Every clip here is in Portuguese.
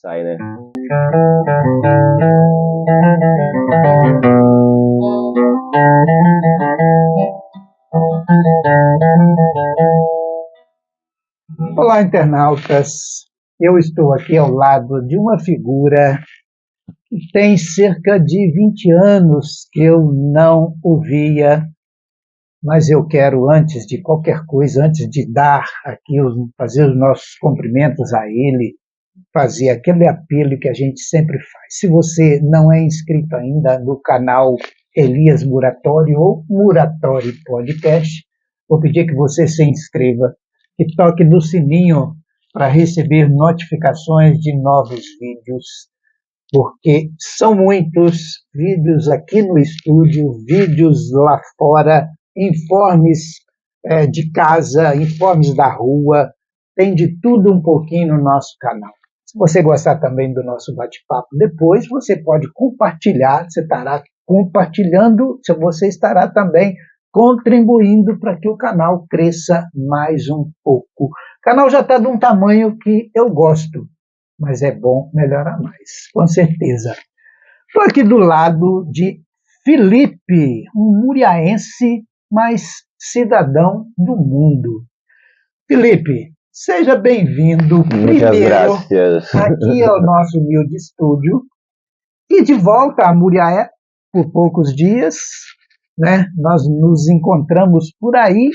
sai, né? Olá, internautas. Eu estou aqui ao lado de uma figura que tem cerca de 20 anos que eu não o via, mas eu quero, antes de qualquer coisa, antes de dar aqui, fazer os nossos cumprimentos a ele, fazer aquele apelo que a gente sempre faz. Se você não é inscrito ainda no canal Elias Muratori ou Muratori Podcast, vou pedir que você se inscreva e toque no sininho para receber notificações de novos vídeos, porque são muitos vídeos aqui no estúdio, vídeos lá fora, informes de casa, informes da rua, tem de tudo um pouquinho no nosso canal. Se você gostar também do nosso bate-papo depois, você pode compartilhar, você estará compartilhando, você estará também contribuindo para que o canal cresça mais um pouco. O canal já está de um tamanho que eu gosto, mas é bom melhorar mais, com certeza. Estou aqui do lado de Felipe, um muriaense, mas cidadão do mundo. Felipe, seja bem-vindo primeiro aqui ao nosso humilde estúdio e de volta a Muriaé por poucos dias, né? Nós nos encontramos por aí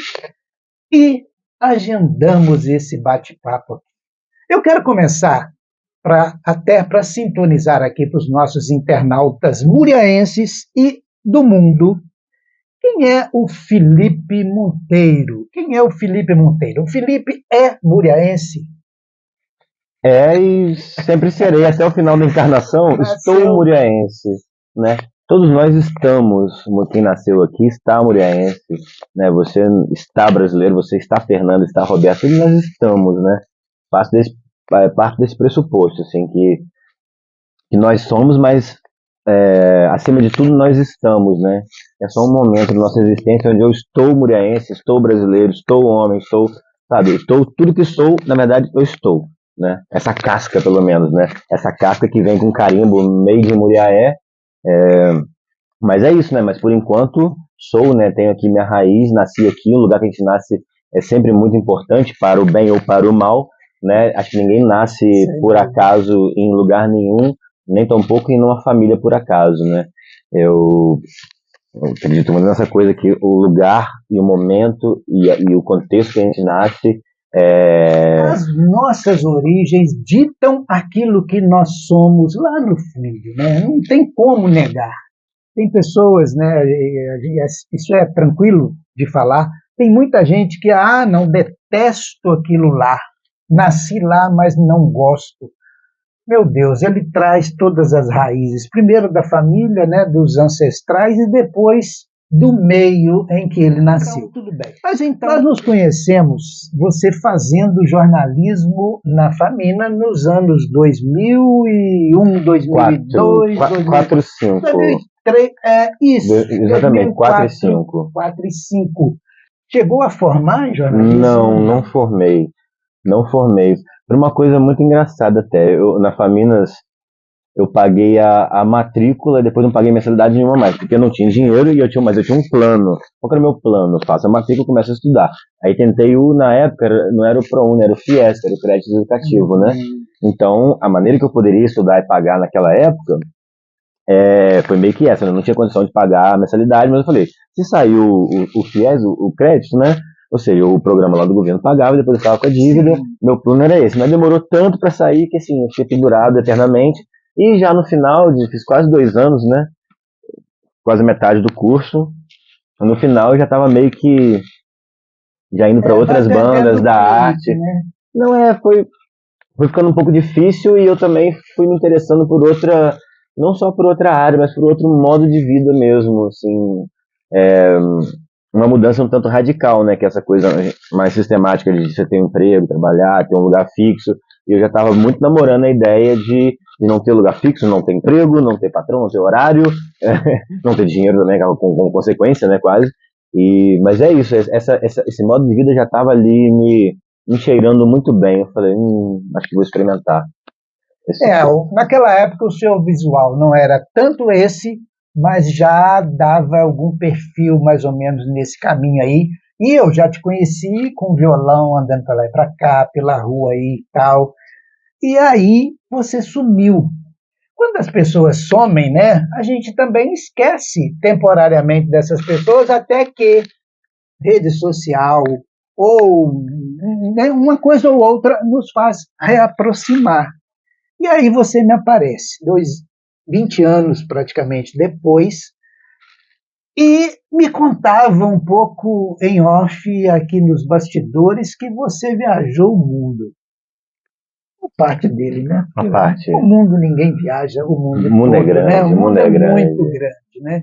e agendamos esse bate-papo. Eu quero começar até para sintonizar aqui para os nossos internautas muriaenses e do mundo. Quem é o Felipe Monteiro? Quem é o Felipe Monteiro? O Felipe é muriaense? É, e sempre serei, até o final da encarnação, estou muriaense, né? Todos nós estamos, quem nasceu aqui está muriaense, né? Você está brasileiro, você está Fernando, está Roberto, todos nós estamos, né? Parte desse pressuposto, assim, que nós somos, mas acima de tudo nós estamos, né? É só um momento da nossa existência onde eu estou muriaense, estou brasileiro, estou homem, estou tudo que estou, na verdade eu estou, né? Essa casca, pelo menos, né? Essa casca que vem com carimbo meio de Muriaé, mas é isso, né? Mas por enquanto sou, né? Tenho aqui minha raiz, nasci aqui, um lugar que a gente nasce é sempre muito importante para o bem ou para o mal, né? Acho que ninguém nasce por acaso em lugar nenhum, nem tampouco em uma família por acaso, né? Eu acredito muito nessa coisa que o lugar e o momento e o contexto que a gente nasce As nossas origens ditam aquilo que nós somos lá no fundo, né? Não tem como negar. Tem pessoas, né? Isso é tranquilo de falar. Tem muita gente que, não, detesto aquilo lá. Nasci lá, mas não gosto. Meu Deus, ele traz todas as raízes. Primeiro da família, né? Dos ancestrais e depois do meio em que ele nasceu. Então, tudo bem. Mas então, nós nos conhecemos, você fazendo jornalismo na Famina nos anos 2001, 2002, 4 e 5. 2003, isso. Exatamente, 4 e 5. 4 e 5. Chegou a formar em jornalismo? Não formei. Não formei. Por uma coisa muito engraçada até. Na Faminas, eu paguei a matrícula e depois não paguei mensalidade nenhuma mais, porque eu não tinha dinheiro mas eu tinha um plano. Qual que era o meu plano? Eu faço a matrícula e começo a estudar. Aí tentei na época, não era o ProUni, era o FIES, que era o crédito educativo, né? Então, a maneira que eu poderia estudar e pagar naquela época foi meio que essa, né? Eu não tinha condição de pagar a mensalidade, mas eu falei, se saiu o FIES, o crédito, né? Ou seja, o programa lá do governo pagava, depois eu estava com a dívida, meu plano era esse. Mas demorou tanto para sair que assim, eu fiquei pendurado eternamente. E já no final, fiz quase 2 anos, né? Quase metade do curso. No final eu já estava meio que já indo para outras bandas da arte. Né? Não foi ficando um pouco difícil e eu também fui me interessando por outra, não só por outra área, mas por outro modo de vida mesmo, assim. Uma mudança um tanto radical, né? Que é essa coisa mais sistemática de você ter um emprego, trabalhar, ter um lugar fixo. E eu já estava muito namorando a ideia de não ter lugar fixo, não ter emprego, não ter patrão, não ter horário, não ter dinheiro também, com consequência, né? Quase. Mas é isso, esse modo de vida já estava ali me cheirando muito bem. Eu falei, acho que vou experimentar. Naquela época o seu visual não era tanto esse, mas já dava algum perfil mais ou menos nesse caminho aí. E eu já te conheci com violão, andando para lá e para cá, pela rua aí e tal. E aí você sumiu. Quando as pessoas somem, né, a gente também esquece temporariamente dessas pessoas, até que rede social ou né, uma coisa ou outra nos faz reaproximar. E aí você me aparece, 20 anos praticamente depois, e me contava um pouco em off aqui nos bastidores que você viajou o mundo. A parte dele, né? A parte. O mundo ninguém viaja, o mundo, O mundo todo, é grande, né? o mundo é grande. Muito grande, né?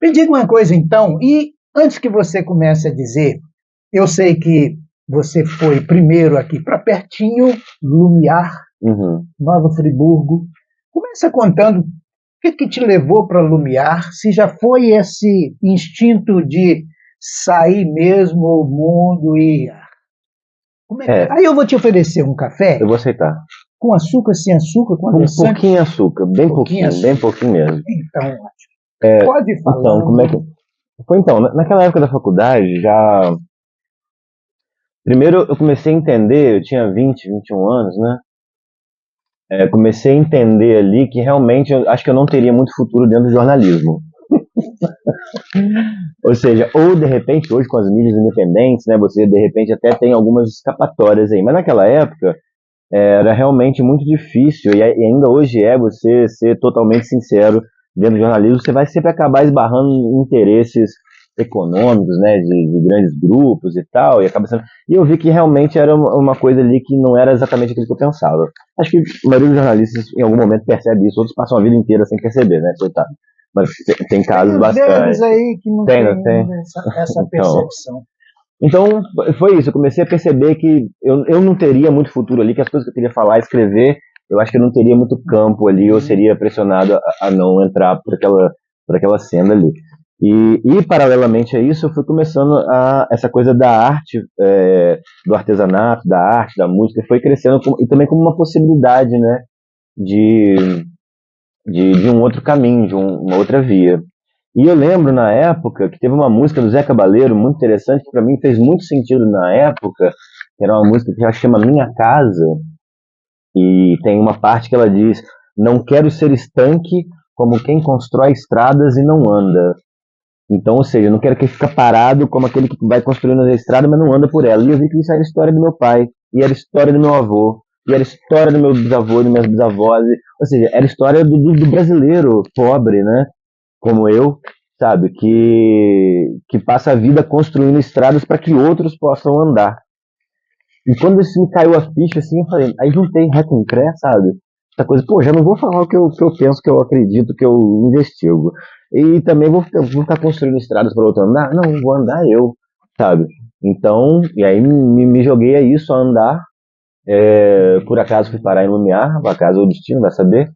Me diga uma coisa então, e antes que você comece a dizer, eu sei que você foi primeiro aqui para pertinho, Lumiar, Nova Friburgo. Começa contando o que te levou para Lumiar, se já foi esse instinto de sair mesmo o mundo e... Aí eu vou te oferecer um café. Eu vou aceitar. Com açúcar, sem açúcar, com adoçante? Um pouquinho de açúcar, bem pouquinho, bem pouquinho mesmo. Então, pode ir falando. Então, como é que... Foi então, naquela época da faculdade, já... Primeiro eu comecei a entender, eu tinha 20, 21 anos, né? Comecei a entender ali que realmente eu acho que eu não teria muito futuro dentro do jornalismo. Ou seja, ou de repente, hoje com as mídias independentes, né, você de repente até tem algumas escapatórias aí, mas naquela época era realmente muito difícil, e ainda hoje você ser totalmente sincero dentro do jornalismo, você vai sempre acabar esbarrando em interesses econômicos, né, de grandes grupos e tal, e eu vi que realmente era uma coisa ali que não era exatamente aquilo que eu pensava. Acho que a maioria dos jornalistas em algum momento percebe isso, outros passam a vida inteira sem perceber, né, coitado. Mas tem casos bastante. Aí que não tem essa percepção. Então, foi isso. Eu comecei a perceber que eu não teria muito futuro ali, que as coisas que eu queria falar, escrever, eu acho que eu não teria muito campo ali, eu seria pressionado a não entrar por aquela cena ali. E paralelamente a isso, eu fui começando essa coisa da arte, do artesanato, da arte, da música, foi crescendo e também como uma possibilidade, né, de um outro caminho, de uma outra via. E eu lembro na época que teve uma música do Zé Cabaleiro muito interessante, que para mim fez muito sentido na época, que era uma música que já chama Minha Casa, e tem uma parte que ela diz: não quero ser estanque como quem constrói estradas e não anda. Então, ou seja, eu não quero que fique parado como aquele que vai construindo a estrada, mas não anda por ela. E eu vi que isso era a história do meu pai, e era a história do meu avô, e era a história do meu bisavô, dos meus bisavós, ou seja, era a história do brasileiro pobre, né? Como eu, sabe, que passa a vida construindo estradas para que outros possam andar. E quando isso me caiu a ficha, assim, eu falei, aí juntei ré com cré, sabe? Essa coisa, pô, já não vou falar o que eu penso, que eu acredito, que eu investigo. E também vou ficar construindo estradas para outro andar? Não, vou andar eu, sabe? Então, e aí me joguei a isso, a andar. Por acaso fui parar em Lumiar, por acaso o destino vai saber.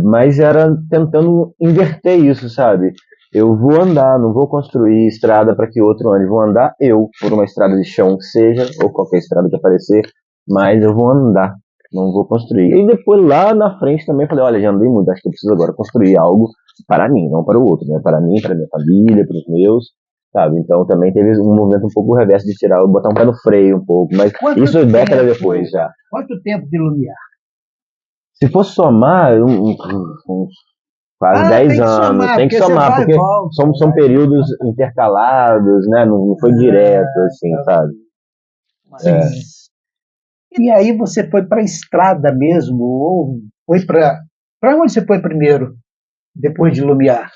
Mas era tentando inverter isso, sabe? Eu vou andar, não vou construir estrada para que outro ande, vou andar eu por uma estrada de chão que seja, ou qualquer estrada que aparecer, mas eu vou andar, não vou construir. E depois lá na frente também falei, olha, já andei muito, acho que eu preciso agora construir algo para mim, não para o outro, né? Para mim, para minha família, para os meus, sabe? Então também teve um movimento um pouco reverso de botar um pé no freio um pouco, mas isso é década depois já. Quanto tempo de Lumiar? Se for somar, uns quase 10 anos. Tem que somar, porque são períodos intercalados, né? Não foi direto, assim, sabe? E aí você foi para a estrada mesmo? Ou foi para onde você foi primeiro, depois de Lumiar?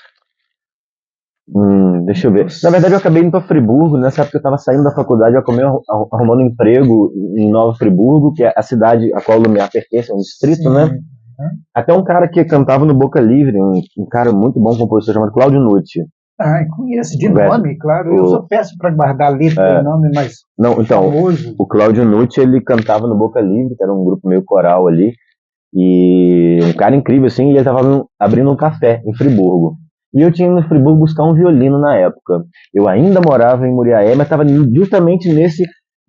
Deixa eu ver. Na verdade, eu acabei indo para Friburgo. Nessa época eu estava saindo da faculdade, eu acabei arrumando um emprego em Nova Friburgo, que é a cidade a qual Lumiar pertence, é um distrito, né? Até um cara que cantava no Boca Livre, um cara muito bom compositor chamado Cláudio Nucci. Conheço de nome, claro. Eu sou péssimo para guardar letra e nome, mas não, então, famoso. O Cláudio Nucci, ele cantava no Boca Livre, que era um grupo meio coral ali, e um cara incrível, assim, e ele estava abrindo um café em Friburgo. E eu tinha ido em Friburgo buscar um violino na época. Eu ainda morava em Muriaé, mas estava justamente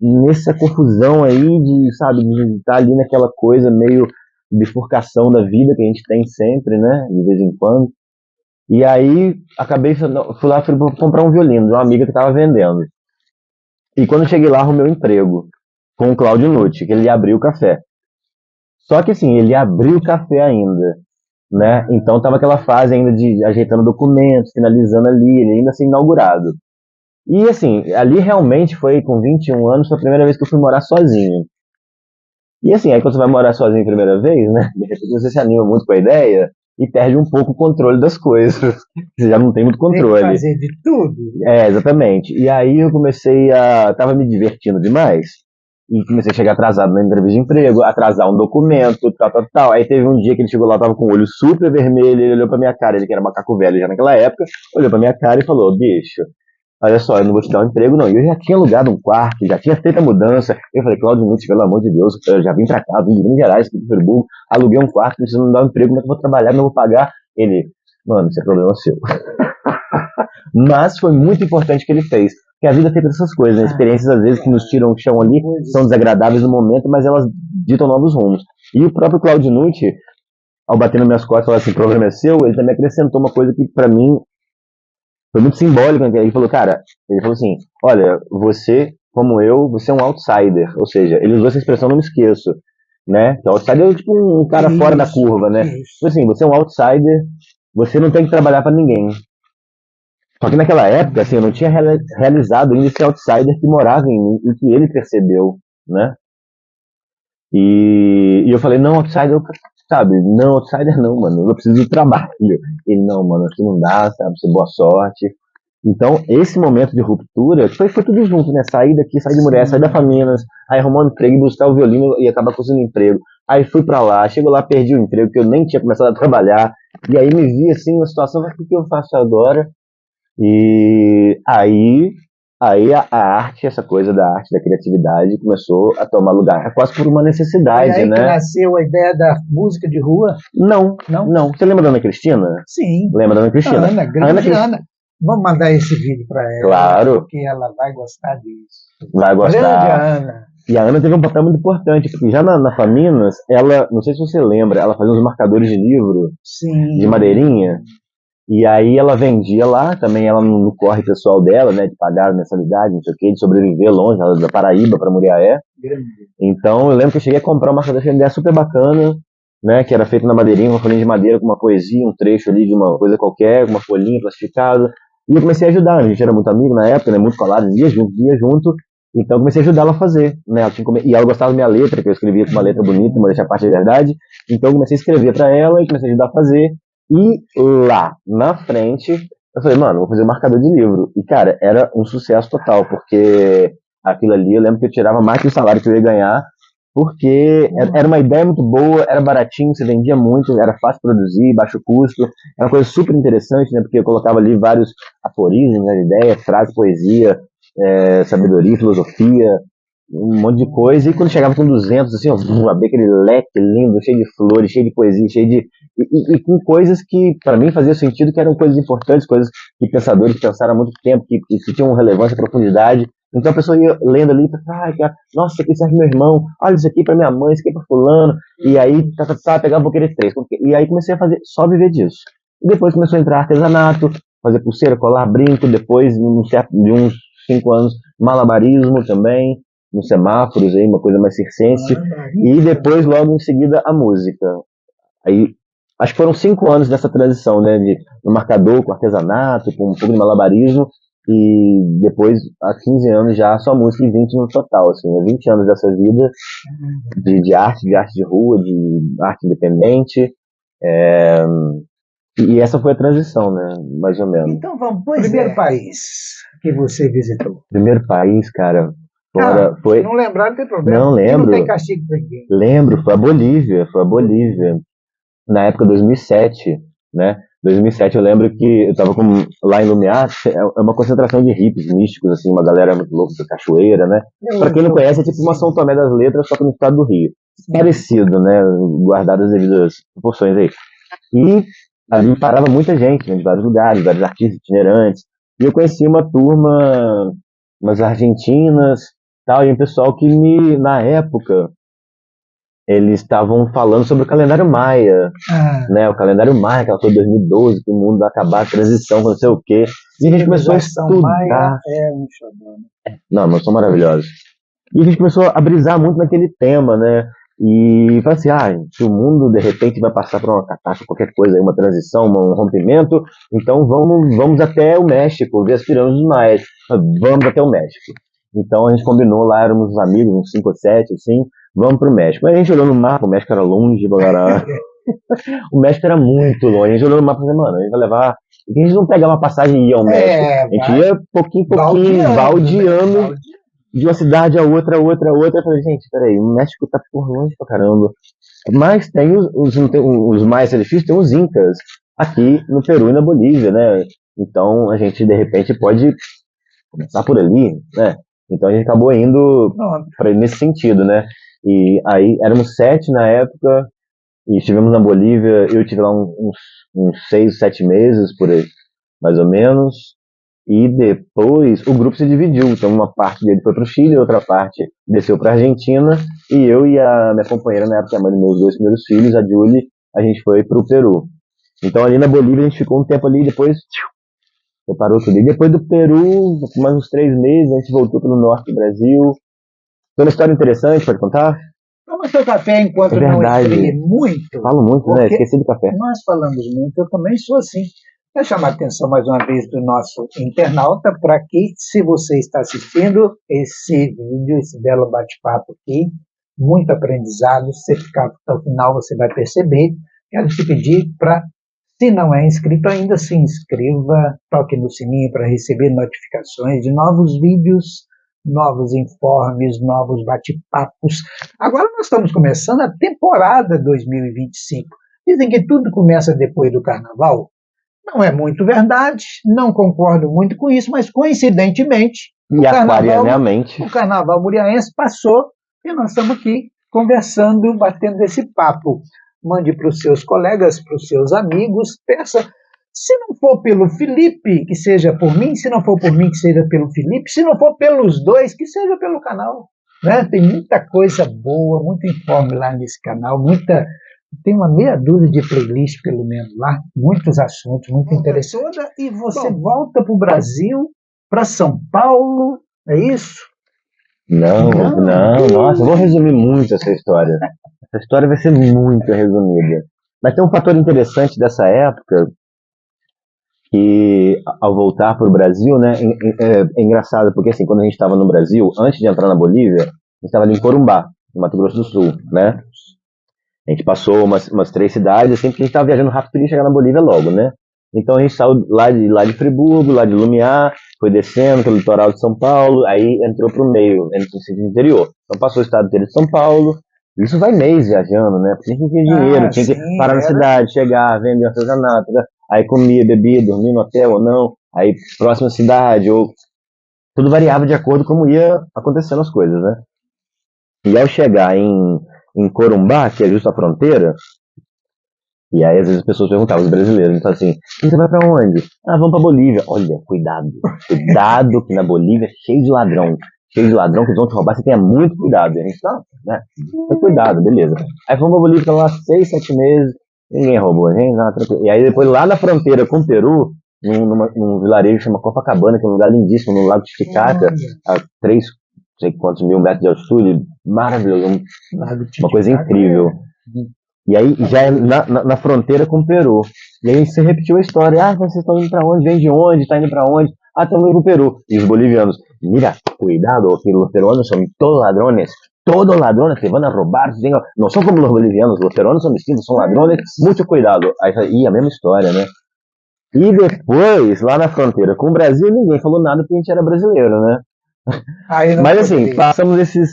nessa confusão aí de, sabe, de estar ali naquela coisa meio bifurcação da vida que a gente tem sempre, né? De vez em quando. E aí, fui lá fui comprar um violino de uma amiga que estava vendendo. E quando eu cheguei lá, arrumei um emprego com o Claudio Nucci, que ele abriu o café. Só que assim, ele abriu o café ainda, né? Então tava aquela fase ainda de ajeitando documentos, finalizando ali, ele ainda assim inaugurado. E assim, ali realmente foi com 21 anos, foi a primeira vez que eu fui morar sozinho. E assim, aí quando você vai morar sozinho a primeira vez, né? De repente você se anima muito com a ideia e perde um pouco o controle das coisas. Você já não tem muito Tem que controle. fazer de tudo. Exatamente. E aí eu tava me divertindo demais. E comecei a chegar atrasado na entrevista de emprego, atrasar um documento, tal, tal, tal. Aí teve um dia que ele chegou lá, tava com o olho super vermelho, ele olhou pra minha cara, ele que era macaco velho já naquela época, olhou pra minha cara e falou, bicho, olha só, eu não vou te dar um emprego não. E eu já tinha alugado um quarto, já tinha feito a mudança. Eu falei, Claudio Nucci, pelo amor de Deus, eu já vim pra cá, vim de Minas Gerais, aqui do Friburgo, aluguei um quarto, você não me dá um emprego, como é que eu vou trabalhar, não vou pagar? Ele, mano, isso é problema seu. Mas foi muito importante o que ele fez. Porque a vida é feita dessas coisas, né? Experiências às vezes que nos tiram o chão ali, são desagradáveis no momento, mas elas ditam novos rumos. E o próprio Claudio Nucci, ao bater nas minhas costas e falar assim, o problema é seu, ele também acrescentou uma coisa que pra mim foi muito simbólico. Ele falou, cara, ele falou assim, olha, você, como eu, você é um outsider. Ou seja, ele usou essa expressão, não me esqueço, né? Que outsider é tipo um cara fora da curva, né? Tipo assim, você é um outsider, você não tem que trabalhar pra ninguém. Só que naquela época, assim, eu não tinha realizado ainda esse outsider que morava em mim e que ele percebeu, né? E eu falei, não, outsider, sabe? Não, outsider não, mano, eu preciso de trabalho. Ele, não, mano, assim não dá, sabe? Você boa sorte. Então, esse momento de ruptura, foi tudo junto, né? Sair daqui, sair de mulher, sair da Faminas, aí arrumar um emprego, buscar o violino e acabar conseguindo emprego. Aí fui pra lá, chego lá, perdi o emprego, que eu nem tinha começado a trabalhar. E aí me vi, assim, uma situação, mas o que eu faço agora? E aí a arte, essa coisa da arte, da criatividade, começou a tomar lugar. É quase por uma Foi necessidade, aí que né? nasceu a ideia da música de rua? Não, Não? não. Você lembra da Ana Cristina? Sim. Lembra da Ana Cristina? Ana, grande Ana. Vamos mandar esse vídeo para ela, Claro, porque ela vai gostar disso. vai Grande gostar. Ana. E a Ana teve um papel muito importante, porque já na Faminas, ela, não sei se você lembra, ela fazia uns marcadores de livro, Sim. de madeirinha, e aí ela vendia lá, também ela no corre pessoal dela, né, de pagar a mensalidade, não sei o quê, de sobreviver longe, ela da Paraíba para Muriaé. Grande. Então eu lembro que eu cheguei a comprar uma marcador de ideia super bacana, né, que era feito na madeirinha, uma folhinha de madeira com uma poesia, um trecho ali de uma coisa qualquer, uma folhinha plastificada. E eu comecei a ajudar, a gente era muito amigo na época, né, muito colado, dia junto. Então eu comecei a ajudar ela a fazer, né, e ela gostava da minha letra, que eu escrevia com uma letra bonita, uma deixa a parte da verdade. Então eu comecei a escrever para ela e comecei a ajudar a fazer. E lá na frente, eu falei, mano, vou fazer um marcador de livro. E cara, era um sucesso total, porque aquilo ali eu lembro que eu tirava mais que o salário que eu ia ganhar, porque era uma ideia muito boa, era baratinho, você vendia muito, era fácil de produzir, baixo custo, era uma coisa super interessante, né, porque eu colocava ali vários aforismos, né, ideia, frase, poesia, sabedoria, filosofia, um monte de coisa, e quando chegava com 200, assim, ó, abria aquele leque lindo, cheio de flores, cheio de poesia, cheio de... E com coisas que, para mim, fazia sentido, que eram coisas importantes, coisas que pensadores pensaram há muito tempo, que tinham relevância, profundidade. Então a pessoa ia lendo ali, ai, cara, nossa, isso aqui serve pro meu irmão, olha isso aqui pra minha mãe, isso aqui é pra fulano, e aí, pegava um pouquinho de três. E aí comecei a fazer, só viver disso. E depois começou a entrar artesanato, fazer pulseira, colar, brinco, depois, de uns 5 anos, malabarismo também, nos semáforos aí, uma coisa mais circense, e depois, logo em seguida, a música. Aí, acho que foram 5 anos dessa transição, né, no marcador, com artesanato, com um pouco de malabarismo, e depois, há 15 anos já, só música e 20 no total, assim, 20 anos dessa vida de arte de rua, de arte independente, e essa foi a transição, né, mais ou menos. Então vamos, primeiro país que você visitou. Primeiro país, cara, fora, foi... Se não lembrar, não tem problema. Não lembro. Não tem castigo pra ninguém. Lembro, foi a Bolívia, na época 2007, né? 2007 eu lembro que eu estava lá em Lumiar, é uma concentração de hippies místicos, assim, uma galera muito louca da cachoeira, né? Para quem não conhece, é tipo uma São Tomé das Letras, só que no estado do Rio. Parecido, né? Guardado as devidas proporções aí. E ali parava muita gente, né? De vários lugares, vários artistas itinerantes. E eu conheci uma turma, umas argentinas, tal, e um pessoal que na época, eles estavam falando sobre o calendário Maia, Ah, né? O calendário Maia, aquela coisa de 2012, que o mundo vai acabar, a transição, não sei o quê. E a gente começou a civilização maia estudar. é um xodó. Não, mas são maravilhosos. E a gente começou a brisar muito naquele tema, né? E falou assim, se o mundo de repente vai passar por uma catástrofe, qualquer coisa, aí, uma transição, um rompimento, então vamos até o México, ver as pirâmides maias. Vamos até o México. Então a gente combinou lá, éramos uns amigos, uns 5 ou 7, assim, vamos pro México. Mas a gente olhou no mapa, o México era longe, galera. O México era muito longe. A gente olhou no mapa e falou, mano, a gente vai levar. A gente não pega uma passagem e ia ao México. É, A gente vai ia pouquinho, baldeando, baldeando de uma cidade a outra, outra, outra. Eu falei, gente, peraí, o México tá por longe pra caramba. Mas tem os mais difíceis, tem os Incas aqui no Peru e na Bolívia, né? Então a gente de repente pode começar por ali, né? Então a gente acabou indo pronto. nesse sentido, né? E aí éramos 7 na época e estivemos na Bolívia. Eu tive lá uns 6, 7 meses por aí, mais ou menos. E depois o grupo se dividiu. Então uma parte dele foi para o Chile, outra parte desceu para a Argentina. E eu e a minha companheira, na época, a mãe dos meus 2 primeiros filhos, a Julie, a gente foi para o Peru. Então ali na Bolívia a gente ficou um tempo ali, depois separou tudo. E depois do Peru, mais uns 3 meses, a gente voltou para o norte do Brasil. Tem uma história interessante para contar? Toma seu café enquanto É não verdade. esfrie muito, Falo muito, né? porque Esqueci do café. nós falamos muito, eu também sou assim. Quero chamar a atenção mais uma vez do nosso internauta para que, se você está assistindo esse vídeo, esse belo bate-papo aqui, muito aprendizado, se ficar até o final você vai perceber. Quero te pedir para, se não é inscrito ainda, se inscreva, toque no sininho para receber notificações de novos vídeos, novos informes, novos bate-papos. Agora nós estamos começando a temporada 2025. Dizem que tudo começa depois do carnaval. Não é muito verdade, não concordo muito com isso, mas coincidentemente E aquarianamente. o carnaval muriaense passou e nós estamos aqui conversando, batendo esse papo. Mande para os seus colegas, para os seus amigos, peça. Se não for pelo Felipe, que seja por mim, se não for por mim, que seja pelo Felipe, se não for pelos dois, que seja pelo canal. Né? Tem muita coisa boa, muito informe lá nesse canal, tem uma meia dúzia de playlists, pelo menos, lá, muitos assuntos, muito interessantes. E você volta para o Brasil, para São Paulo, é isso? Não, nossa, eu vou resumir muito essa história. Essa história vai ser muito resumida. Mas tem um fator interessante dessa época, que ao voltar para o Brasil, né, é engraçado, porque assim, quando a gente estava no Brasil, antes de entrar na Bolívia, a gente estava ali em Corumbá, no Mato Grosso do Sul, né? A gente passou umas 3 cidades, assim, porque a gente estava viajando rápido para chegar na Bolívia logo, né? Então a gente saiu lá de Friburgo, lá de Lumiar, foi descendo pelo litoral de São Paulo, aí entrou para o meio, no interior. Então passou o estado inteiro de São Paulo. Isso vai mês viajando, né? Porque a gente não tinha dinheiro, tinha que parar na cidade, chegar, vender artesanato, né? Aí comia, bebia, dormia no hotel ou não, aí próxima cidade, ou tudo variava de acordo com como ia acontecendo as coisas, né? E ao chegar em Corumbá, que é justo a fronteira, e aí às vezes as pessoas perguntavam, os brasileiros, então assim, você vai pra onde? Vamos pra Bolívia. Olha, cuidado que na Bolívia é cheio de ladrão que eles vão te roubar, você tenha muito cuidado. E a gente, né, tem cuidado, beleza. Aí fomos pra Bolívia, lá 6, 7 meses, ninguém roubou, gente, não, tranquilo. E aí depois lá na fronteira com o Peru, num vilarejo que chama Copacabana, que é um lugar lindíssimo, no Lago Titicaca, a 3, não sei quantos mil metros de altitude, maravilhoso, uma coisa incrível. E aí já é na fronteira com o Peru. E aí você repetiu a história. Vocês estão indo pra onde? Vem de onde? Tá indo pra onde? Estamos indo pro Peru. E os bolivianos, mira, cuidado, que os peruanos são todos ladrones que van a roubar. Não são como os bolivianos, os peruanos são distintos, são ladrones, muito cuidado. Aí a mesma história, né? E depois, lá na fronteira com o Brasil, ninguém falou nada porque a gente era brasileiro, né? Mas assim, passamos esses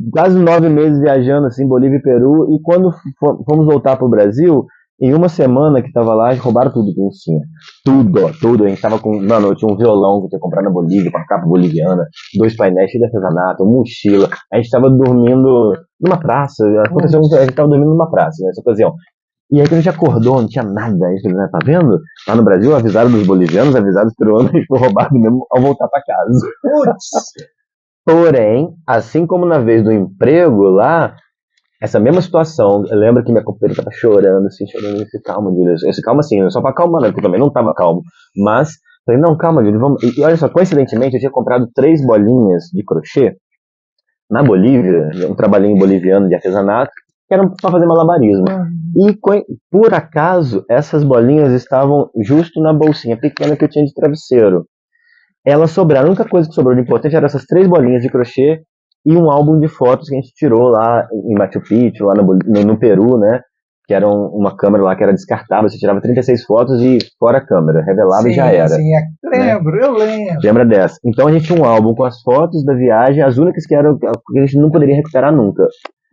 quase 9 meses viajando assim, Bolívia e Peru, e quando fomos voltar pro Brasil, em uma semana que tava lá, roubaram tudo que a gente tinha. Tudo. A gente tava com. Mano, eu tinha um violão que eu tinha comprado na Bolívia, com a capa boliviana, 2 painéis cheios de artesanato, mochila. A gente tava dormindo numa praça. Aconteceu, a gente tava dormindo numa praça nessa ocasião. E aí quando a gente acordou, não tinha nada. A gente falou, tá vendo? Lá no Brasil avisaram dos bolivianos, avisaram dos peruanos, a gente foi roubado mesmo ao voltar pra casa. Putz! Porém, assim como na vez do emprego lá, essa mesma situação, eu lembro que minha companheira tava chorando, assim, chorando, eu falei, calma, Júlia, calma assim, só pra acalmar, né, porque eu também não tava calmo, mas, falei, não, calma, Júlia, vamos, e olha só, coincidentemente, eu tinha comprado 3 bolinhas de crochê, na Bolívia, um trabalhinho boliviano de artesanato, que era para fazer malabarismo, e por acaso, essas bolinhas estavam justo na bolsinha pequena que eu tinha de travesseiro, elas sobraram, a única coisa que sobrou de importante eram essas 3 bolinhas de crochê, e um álbum de fotos que a gente tirou lá em Machu Picchu, lá no Peru, né? Que era uma câmera lá que era descartável, você tirava 36 fotos e fora a câmera, revelava e já era. Sim, lembro, né? Eu lembro. Lembra dessa? Então a gente tinha um álbum com as fotos da viagem, as únicas que eram que a gente não poderia recuperar nunca.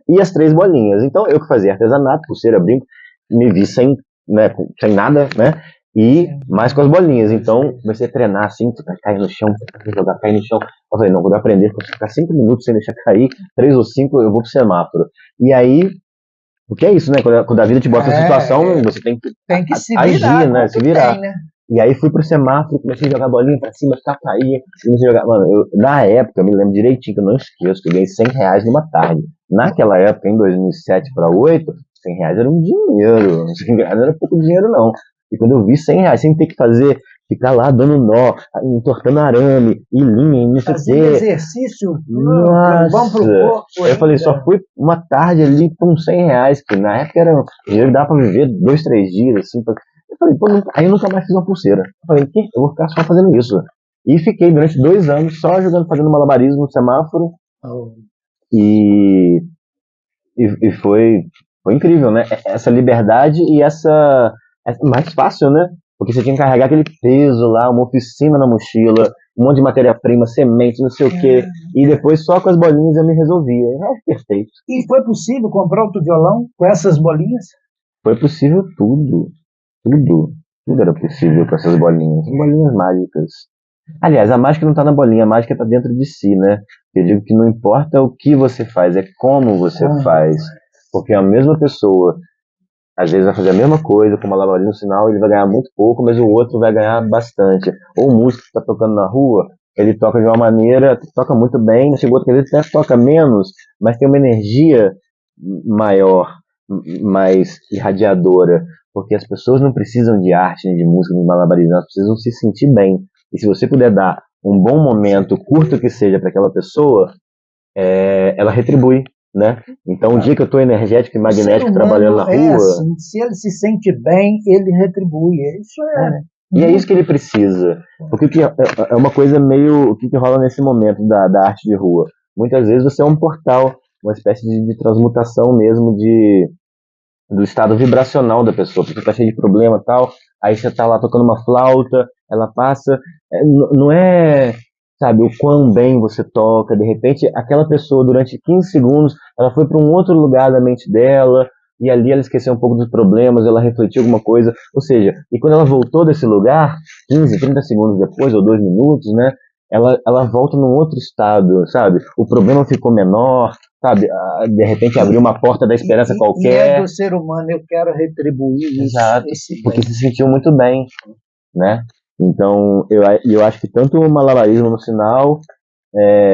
E as 3 bolinhas. Então eu que fazia artesanato, pulseira, brinco, me vi sem, né, sem nada, né? E mais com as bolinhas. Então comecei a treinar assim, cair no chão, jogar, cair no chão. Eu falei, não, vou aprender, vou ficar 5 minutos sem deixar cair, 3 ou 5 eu vou pro semáforo. E aí, porque é isso, né? Quando a vida te bota na situação, você tem que se agir, virar, né? Se virar. Tem, né? E aí fui pro semáforo, comecei a jogar bolinha pra cima, ficar cair, comecei a jogar. Mano, na época, eu me lembro direitinho, que eu não esqueço, que eu ganhei R$100 numa tarde. Naquela época, em 2007 para 2008, R$100 era um dinheiro. R$100 não era pouco dinheiro, não. E quando eu vi R$100, sem ter que ficar lá dando nó, entortando arame, e linha, e não sei o quê. Exercício, nossa, vamos pro corpo. Eu falei, só fui uma tarde ali com R$100, que na época era dinheiro que dava pra viver 2, 3 dias, assim. Eu falei, pô, aí eu nunca mais fiz uma pulseira. Eu falei, eu vou ficar só fazendo isso. E fiquei durante 2 anos só fazendo malabarismo no semáforo. E foi incrível, né? Essa liberdade e essa mais fácil, né? Porque você tinha que carregar aquele peso lá, uma oficina na mochila, um monte de matéria-prima, semente, não sei o quê. E depois só com as bolinhas eu me resolvia. Perfeito. E foi possível comprar outro violão com essas bolinhas? Foi possível tudo. Tudo era possível com essas bolinhas. Bolinhas mágicas. Aliás, a mágica não está na bolinha, a mágica está dentro de si, né? Eu digo que não importa o que você faz, é como você faz. Porque a mesma pessoa, às vezes, vai fazer a mesma coisa com uma malabarismo no sinal, ele vai ganhar muito pouco, mas o outro vai ganhar bastante. Ou o músico que está tocando na rua, ele toca de uma maneira, toca muito bem, mas chegou outro que às vezes até toca menos, mas tem uma energia maior, mais irradiadora. Porque as pessoas não precisam de arte, nem de música, nem de malabarismo, elas precisam se sentir bem. E se você puder dar um bom momento, curto que seja, para aquela pessoa, ela retribui, né? Então, o dia que eu estou energético e magnético trabalhando na rua... assim, se ele se sente bem, ele retribui. Isso E é isso que ele precisa. Porque é uma coisa meio... O que rola nesse momento da arte de rua? Muitas vezes você é um portal, uma espécie de transmutação mesmo do estado vibracional da pessoa. Porque tá cheio de problema e tal, aí você tá lá tocando uma flauta, ela passa... não é... Sabe, o quão bem você toca, de repente aquela pessoa durante 15 segundos, ela foi para um outro lugar da mente dela, e ali ela esqueceu um pouco dos problemas, ela refletiu alguma coisa, ou seja, e quando ela voltou desse lugar, 15, 30 segundos depois, ou 2 minutos, né, ela volta num outro estado, sabe, o problema ficou menor, sabe, de repente abriu uma porta da esperança qualquer. E é do ser humano, eu quero retribuir isso. Exato, porque se sentiu muito bem, né? Então, eu acho que tanto o malabarismo no sinal,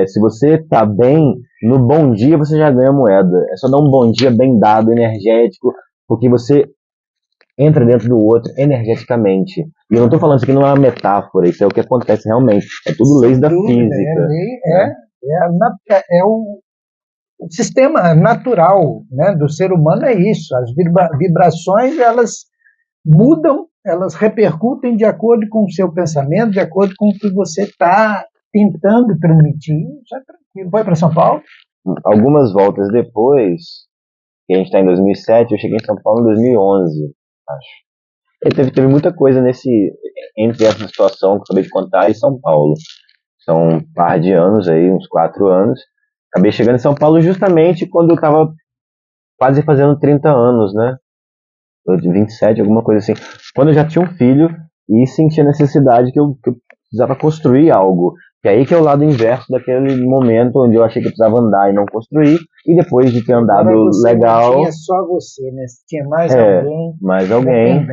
se você tá bem, no bom dia você já ganha moeda. É só dar um bom dia bem dado, energético, porque você entra dentro do outro energeticamente. E eu não tô falando isso aqui não é uma metáfora, isso é o que acontece realmente. É tudo leis da física. É o sistema natural, né, do ser humano, é isso. As vibrações, elas mudam, elas repercutem de acordo com o seu pensamento, de acordo com o que você está tentando transmitir. Já tranquilo. Foi para São Paulo? Algumas voltas depois, que a gente está em 2007, eu cheguei em São Paulo em 2011, acho. E teve muita coisa entre essa situação que eu acabei de contar e São Paulo. São um par de anos aí, uns 4 anos. Acabei chegando em São Paulo justamente quando eu estava quase fazendo 30 anos, né? De 27, alguma coisa assim. Quando eu já tinha um filho e sentia a necessidade que eu precisava construir algo. Que aí que é o lado inverso daquele momento onde eu achei que eu precisava andar e não construir. E depois de ter andado legal... Não tinha só você, né? Tinha mais alguém. Mais alguém.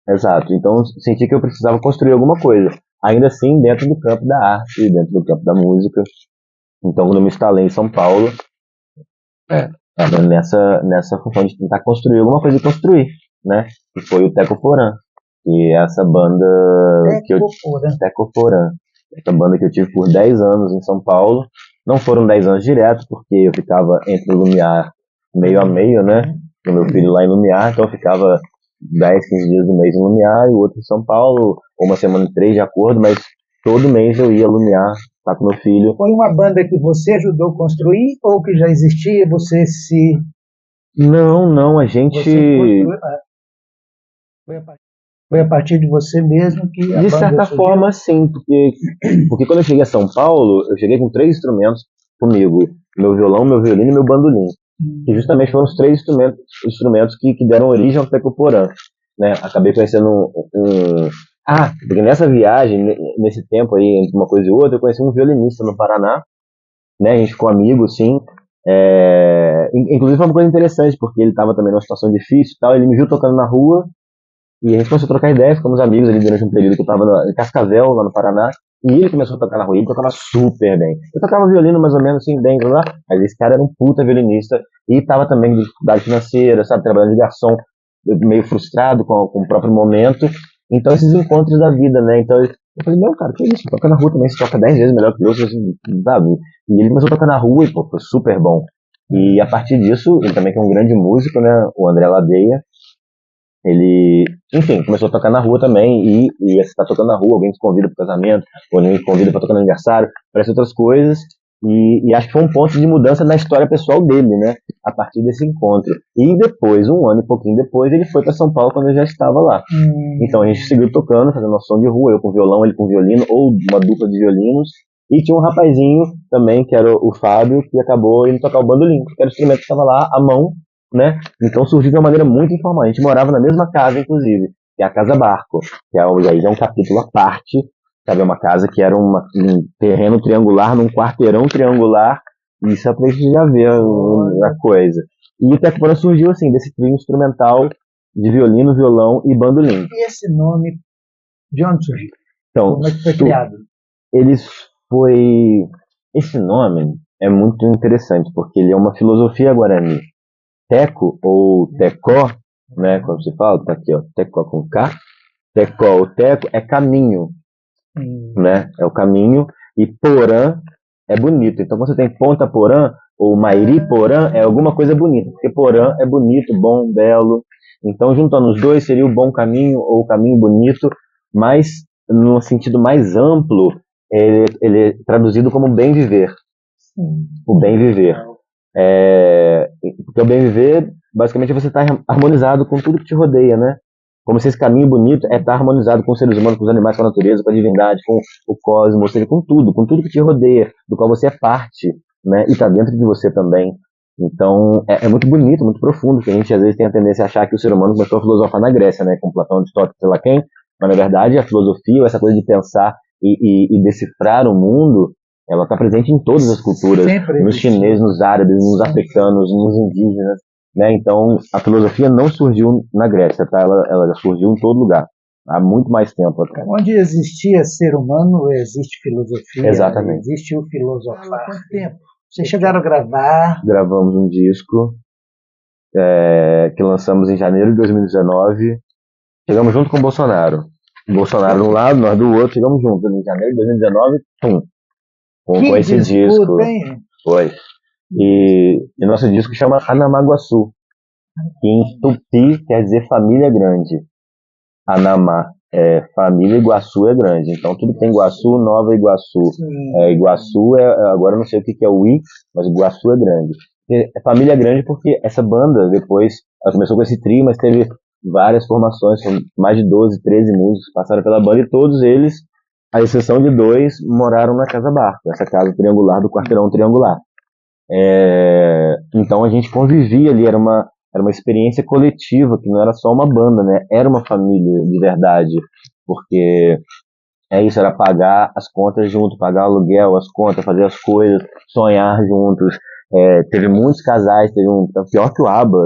Exato. Então senti que eu precisava construir alguma coisa. Ainda assim, dentro do campo da arte, dentro do campo da música. Então, quando eu me instalei em São Paulo, Tava nessa função de tentar construir alguma coisa e construir, né? Que foi o Teco Porã. E essa banda que eu Teco Porã. Essa banda que eu tive por 10 anos em São Paulo. Não foram 10 anos direto, porque eu ficava entre o Lumiar meio a meio, né? Com meu filho lá em Lumiar, então eu ficava 10, 15 dias do mês em Lumiar e o outro em São Paulo, uma semana em 3 de acordo, mas todo mês eu ia a Lumiar, tá com meu filho. Foi uma banda que você ajudou a construir ou que já existia, você se... Não, a gente... Foi a partir de você mesmo que a de banda certa surgiu? forma, sim, porque quando eu cheguei a São Paulo, eu cheguei com 3 instrumentos comigo, meu violão, meu violino e meu bandolim. Que justamente foram os 3 instrumentos que deram origem ao Teco Porã, né? Acabei conhecendo porque nessa viagem, nesse tempo aí, entre uma coisa e outra, eu conheci um violinista no Paraná, né? A gente ficou amigo, sim. Inclusive foi uma coisa interessante, porque ele estava também numa situação difícil e tal, ele me viu tocando na rua, e a gente começou a trocar ideia, ficamos amigos ali durante um período que eu estava em Cascavel, lá no Paraná, e ele começou a tocar na rua, e ele tocava super bem. Eu tocava violino mais ou menos assim, bem, lá, mas esse cara era um puta violinista, e estava também com dificuldade financeira, sabe, trabalhando de garçom, meio frustrado com o próprio momento. Então esses encontros da vida, né, então eu falei, não, cara, que isso, toca na rua também, você toca 10 vezes melhor que eu, assim, sabe? E ele começou a tocar na rua e, pô, foi super bom. E a partir disso, ele também que é um grande músico, né, o André Ladeia, ele, enfim, começou a tocar na rua também, e você tá tocando na rua, alguém te convida pro casamento, ou alguém te convida pra tocar no aniversário, parece outras coisas, e acho que foi um ponto de mudança na história pessoal dele, né, a partir desse encontro. E depois, um ano e pouquinho depois, ele foi pra São Paulo quando eu já estava lá. Então a gente seguiu tocando, fazendo nosso som de rua, eu com violão, ele com violino, ou uma dupla de violinos, e tinha um rapazinho também, que era o Fábio, que acabou indo tocar o bandolim, que era o instrumento que estava lá, à mão, né? Então surgiu de uma maneira muito informal. A gente morava na mesma casa, inclusive, que é a Casa Barco, que aí é um capítulo à parte, sabe? É uma casa que era um terreno triangular, num quarteirão triangular, e isso é pra gente já ver a coisa. E o Tecpora surgiu assim, desse trio instrumental de violino, violão e bandolim. E esse nome, de onde surgiu? Então, como é que foi criado? Esse nome é muito interessante, porque ele é uma filosofia guarani. Teco, ou tecó, né, quando se fala, tá aqui, ó, tecó com K, tecó, o teco é caminho, né, é o caminho, e porã é bonito. Então, quando você tem Ponta Porã, ou Mairi Porã, é alguma coisa bonita, porque porã é bonito, bom, belo. Então, juntando os dois, seria o bom caminho, ou o caminho bonito, mas no sentido mais amplo, ele é traduzido como bem viver. O bem viver. Porque o bem viver, basicamente, você está harmonizado com tudo que te rodeia, né? Como se esse caminho bonito é estar harmonizado com os seres humanos, com os animais, com a natureza, com a divindade, com o cosmos, ou seja, com tudo que te rodeia, do qual você é parte, né? E está dentro de você também. Então, é muito bonito, muito profundo, que a gente às vezes tem a tendência a achar que o ser humano começou a filosofar na Grécia, né? Com Platão, Aristóteles, sei lá quem, mas na verdade a filosofia, essa coisa de pensar e decifrar o mundo, ela está presente em todas as culturas, nos chineses, nos árabes, nos africanos, nos indígenas, né? Então a filosofia não surgiu na Grécia, tá? Ela surgiu em todo lugar, há muito mais tempo atrás. Onde existia ser humano, existe filosofia. Exatamente. Existe o filosofar. Há quanto tempo? Vocês chegaram a gravar? Gravamos um disco que lançamos em janeiro de 2019. Chegamos junto com o Bolsonaro. O Bolsonaro de um lado, nós do outro, chegamos juntos. Em janeiro de 2019, pum. Com esse disco. Hein? Foi. E nosso disco chama Anamaguaçu, que em Tupi quer dizer família grande. Anamá é família, Iguaçu é grande. Então tudo que tem Iguaçu, Nova Iguaçu. Iguaçu agora eu não sei o que é o I, mas Iguaçu é grande. É família grande porque essa banda depois, ela começou com esse trio, mas teve várias formações, mais de 12, 13 músicos passaram pela banda e todos eles, à exceção de 2, moraram na Casa Barco, essa casa triangular do quarteirão triangular. Então a gente convivia ali, era uma experiência coletiva, que não era só uma banda, né? Era uma família de verdade, porque isso, era pagar as contas junto, pagar o aluguel, as contas, fazer as coisas, sonhar juntos. Teve muitos casais, pior que o ABBA,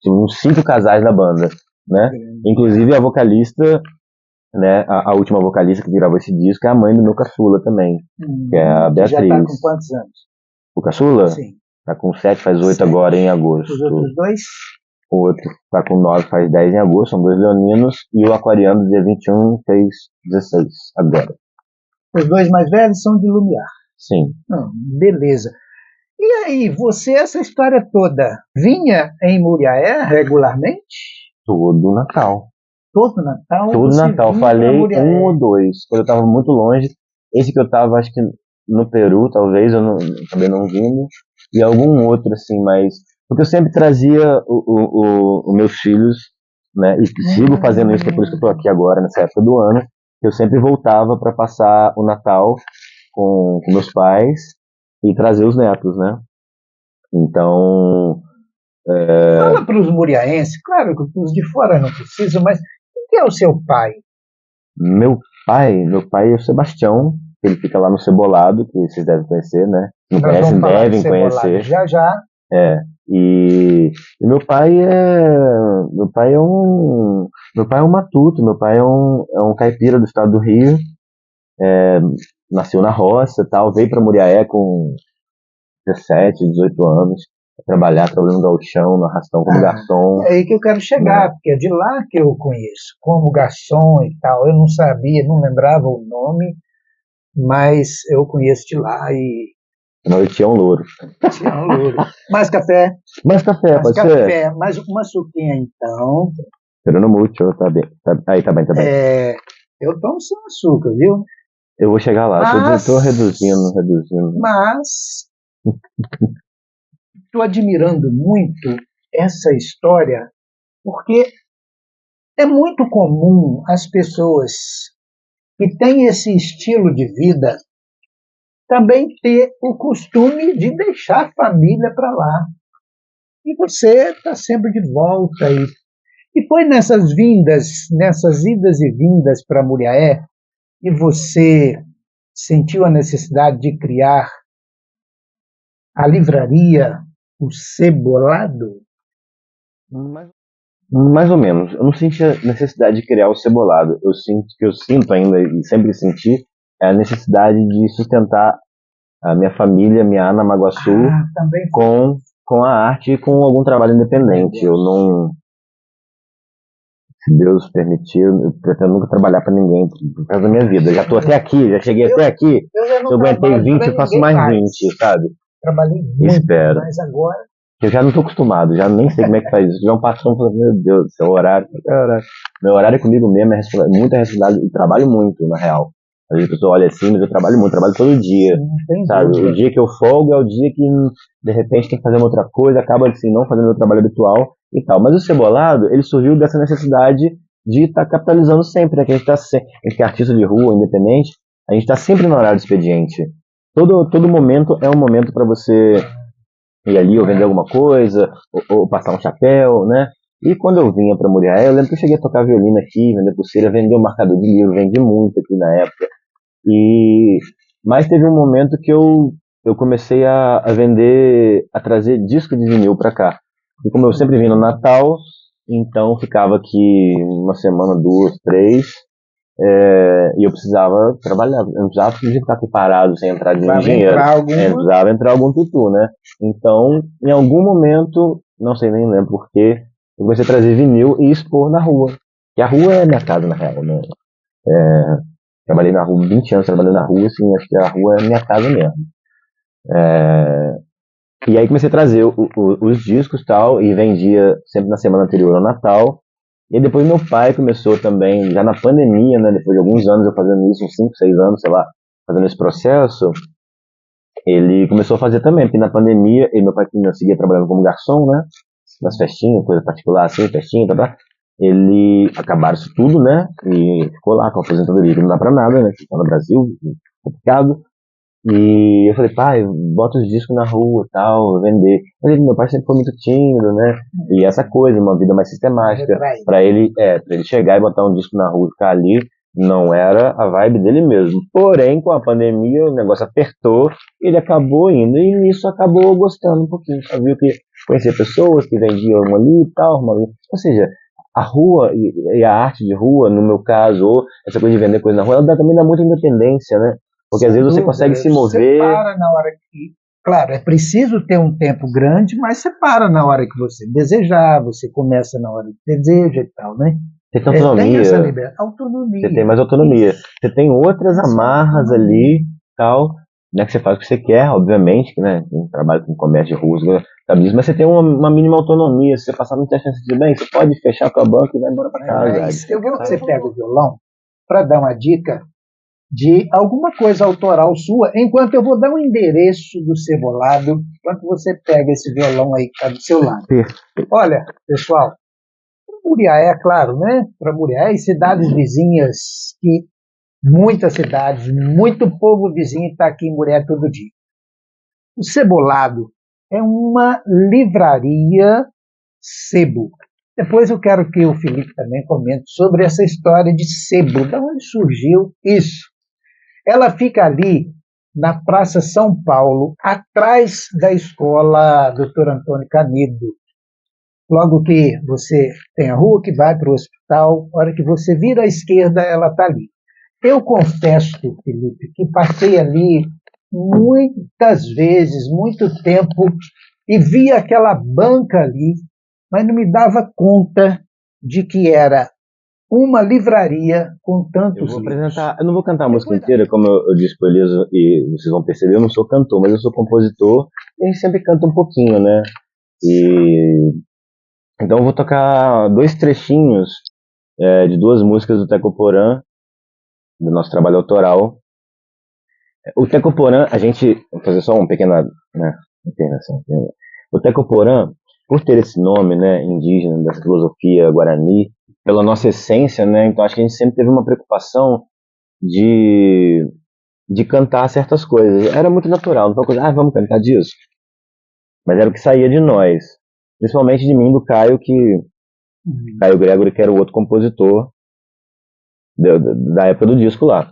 tinha uns 5 casais na banda, né? Inclusive a vocalista, né, a última vocalista que gravou esse disco é a mãe do meu caçula também, que é a Beatriz. Já tá com quantos anos? O caçula? Sim. Tá com 7, faz 8 Sete. agora em agosto. Os outros dois? O outro tá com 9, faz 10 em agosto, são 2 leoninos. E o aquariano, dia 21, fez 16 agora. Os dois mais velhos são de Lumiar. Sim. Beleza. E aí, você, essa história toda, vinha em Muriaé regularmente? Todo Natal. Todo Natal? Todo você Natal. vinha pra Falei Muriaé? um ou dois. Quando eu tava muito longe. Esse que eu tava, acho que no Peru, talvez, eu acabei não vindo. E algum outro, assim, mas... Porque eu sempre trazia os meus filhos, né? E sigo fazendo isso, que é por isso que eu tô aqui agora, nessa época do ano. Eu sempre voltava para passar o Natal com meus pais e trazer os netos, né? Então, Fala para os muriaenses, claro que os de fora não precisam, mas quem é o seu pai? meu pai é o Sebastião, ele fica lá no Cebolado, que vocês devem conhecer, né? Não Nós conhecem, vamos falar de devem Cebolado conhecer. já já. E meu pai é um matuto, meu pai é um caipira do estado do Rio, nasceu na roça, tal, veio para Muriaé com 17, 18 anos, trabalhando no gauchão, no arrastão como garçom. É aí que eu quero chegar, porque é de lá que eu conheço, como garçom e tal. Eu não sabia, não lembrava o nome, mas eu conheço de lá e Não, ele tinha um louro. tinha um louro. Mais café? Mais café, Mais pode ser? café, mais uma suquinha então. Esperando muito, tá bem. Aí, tá bem. Eu tomo sem açúcar, viu? Eu vou chegar lá, Mas- tô reduzindo. Mas estou admirando muito essa história, porque é muito comum as pessoas que têm esse estilo de vida também ter o costume de deixar a família para lá. E você está sempre de volta. E foi nessas idas e vindas para Muriaé, que você sentiu a necessidade de criar a livraria O Cebolado? Mais ou menos. Eu não senti a necessidade de criar o Cebolado. Eu sinto ainda e sempre senti é a necessidade de sustentar a minha família, minha Ana Maguaçu, Também com a arte e com algum trabalho independente. Eu não, se Deus permitir, eu pretendo nunca trabalhar para ninguém por causa da minha vida. Já tô até aqui, já cheguei até aqui. eu já não Se eu aguentei trabalho 20, pra eu faço ninguém mais 20, sabe? Trabalhei muito, Espero. mas agora Eu já não estou acostumado, já nem sei como é que faz isso. Já um patrão falando, meu Deus do céu, horário. Meu horário é comigo mesmo, muita responsabilidade, e trabalho muito, na real. Às vezes a pessoa olha assim, mas eu trabalho muito, trabalho todo dia, sabe? O dia que eu folgo é o dia que, de repente, tem que fazer uma outra coisa, acaba assim, não fazendo o trabalho habitual e tal. Mas o Cebolado, ele surgiu dessa necessidade de estar capitalizando sempre, né? Que a gente que é artista de rua, independente, a gente está sempre no horário do expediente. Todo momento é um momento para você ir ali ou vender alguma coisa, ou passar um chapéu, né? E quando eu vinha para Muriaé, eu lembro que eu cheguei a tocar violino aqui, vender pulseira, vender um marcador de livro, vendi muito aqui na época. Mas teve um momento que eu comecei a vender, a trazer disco de vinil para cá. E como eu sempre vim no Natal, então ficava aqui uma semana, 2, 3, e eu precisava trabalhar, eu não precisava ficar aqui parado sem entrar dinheiro. Precisava entrar algum tutu, né? Então, em algum momento, não sei nem lembro porquê, eu comecei a trazer vinil e expor na rua. Que a rua é minha casa, na real, né? Trabalhei na rua, 20 anos trabalhando na rua, assim, acho que a rua é minha casa mesmo. E aí comecei a trazer os discos e tal, e vendia sempre na semana anterior ao Natal. E depois meu pai começou também, já na pandemia, né, depois de alguns anos eu fazendo isso, uns 5, 6 anos, sei lá, fazendo esse processo, ele começou a fazer também, porque na pandemia, meu pai seguia trabalhando como garçom, né, nas festinhas, coisa particular assim, festinha, tá. Ele acabaram isso tudo, né, e ficou lá com a aposentadoria, que não dá pra nada, né, ficar no Brasil, complicado. E eu falei, pai, bota os discos na rua e tal, vender. Mas meu pai sempre foi muito tímido, né? E essa coisa, uma vida mais sistemática. Pra ele chegar e botar um disco na rua e ficar ali, não era a vibe dele mesmo. Porém, com a pandemia, o negócio apertou, ele acabou indo. E nisso acabou gostando um pouquinho. Viu que conhecia pessoas que vendiam ali e tal. Ou seja, a rua e a arte de rua, no meu caso, ou essa coisa de vender coisa na rua, ela também dá muita independência, né? Porque às vezes você consegue se mover. Você para na hora que Claro, é preciso ter um tempo grande, mas você para na hora que você desejar, você começa na hora que deseja e tal, né? Você tem Tem essa autonomia, liberdade, você tem autonomia. mais autonomia. Isso, Você tem outras isso é amarras autonomia. ali, tal, né, que você faz o que você quer, obviamente, que, né, quem trabalha com comércio de rua, sabe disso, mas você tem uma mínima autonomia. Se você passar no teste de bem, você pode fechar com a banca e vai embora para casa, Mas você sabe? pega o violão para dar uma dica de alguma coisa autoral sua, enquanto eu vou dar um endereço do Cebolado, enquanto você pega esse violão aí que está do seu lado. Olha, pessoal, Muriaé, claro, né? Para Muriaé e cidades vizinhas, que muitas cidades, muito povo vizinho está aqui em Muriaé todo dia. O Cebolado é uma livraria sebo. Depois eu quero que o Felipe também comente sobre essa história de sebo, de onde surgiu isso. Ela fica ali na Praça São Paulo, atrás da escola Dr. Antônio Canedo. Logo que você tem a rua que vai para o hospital, na hora que você vira à esquerda, ela está ali. Eu confesso, Felipe, que passei ali muitas vezes, muito tempo, e vi aquela banca ali, mas não me dava conta de que era uma livraria com Eu tantos vou livros. apresentar, eu não vou cantar a música inteira, como eu disse para eles, e vocês vão perceber, eu não sou cantor, mas eu sou compositor, e a gente sempre canta um pouquinho, né? E então eu vou tocar dois trechinhos de duas músicas do Teco Porã, do nosso trabalho autoral. O Teco Porã, a gente, vou fazer só uma pequena, né, internação. O Teco Porã, por ter esse nome, né, indígena, da filosofia guarani, pela nossa essência, né, então acho que a gente sempre teve uma preocupação de, de cantar certas coisas. Era muito natural, não foi uma coisa, vamos cantar disso. Mas era o que saía de nós. Principalmente de mim, do Caio, Caio Gregory, que era o outro compositor da época do disco lá.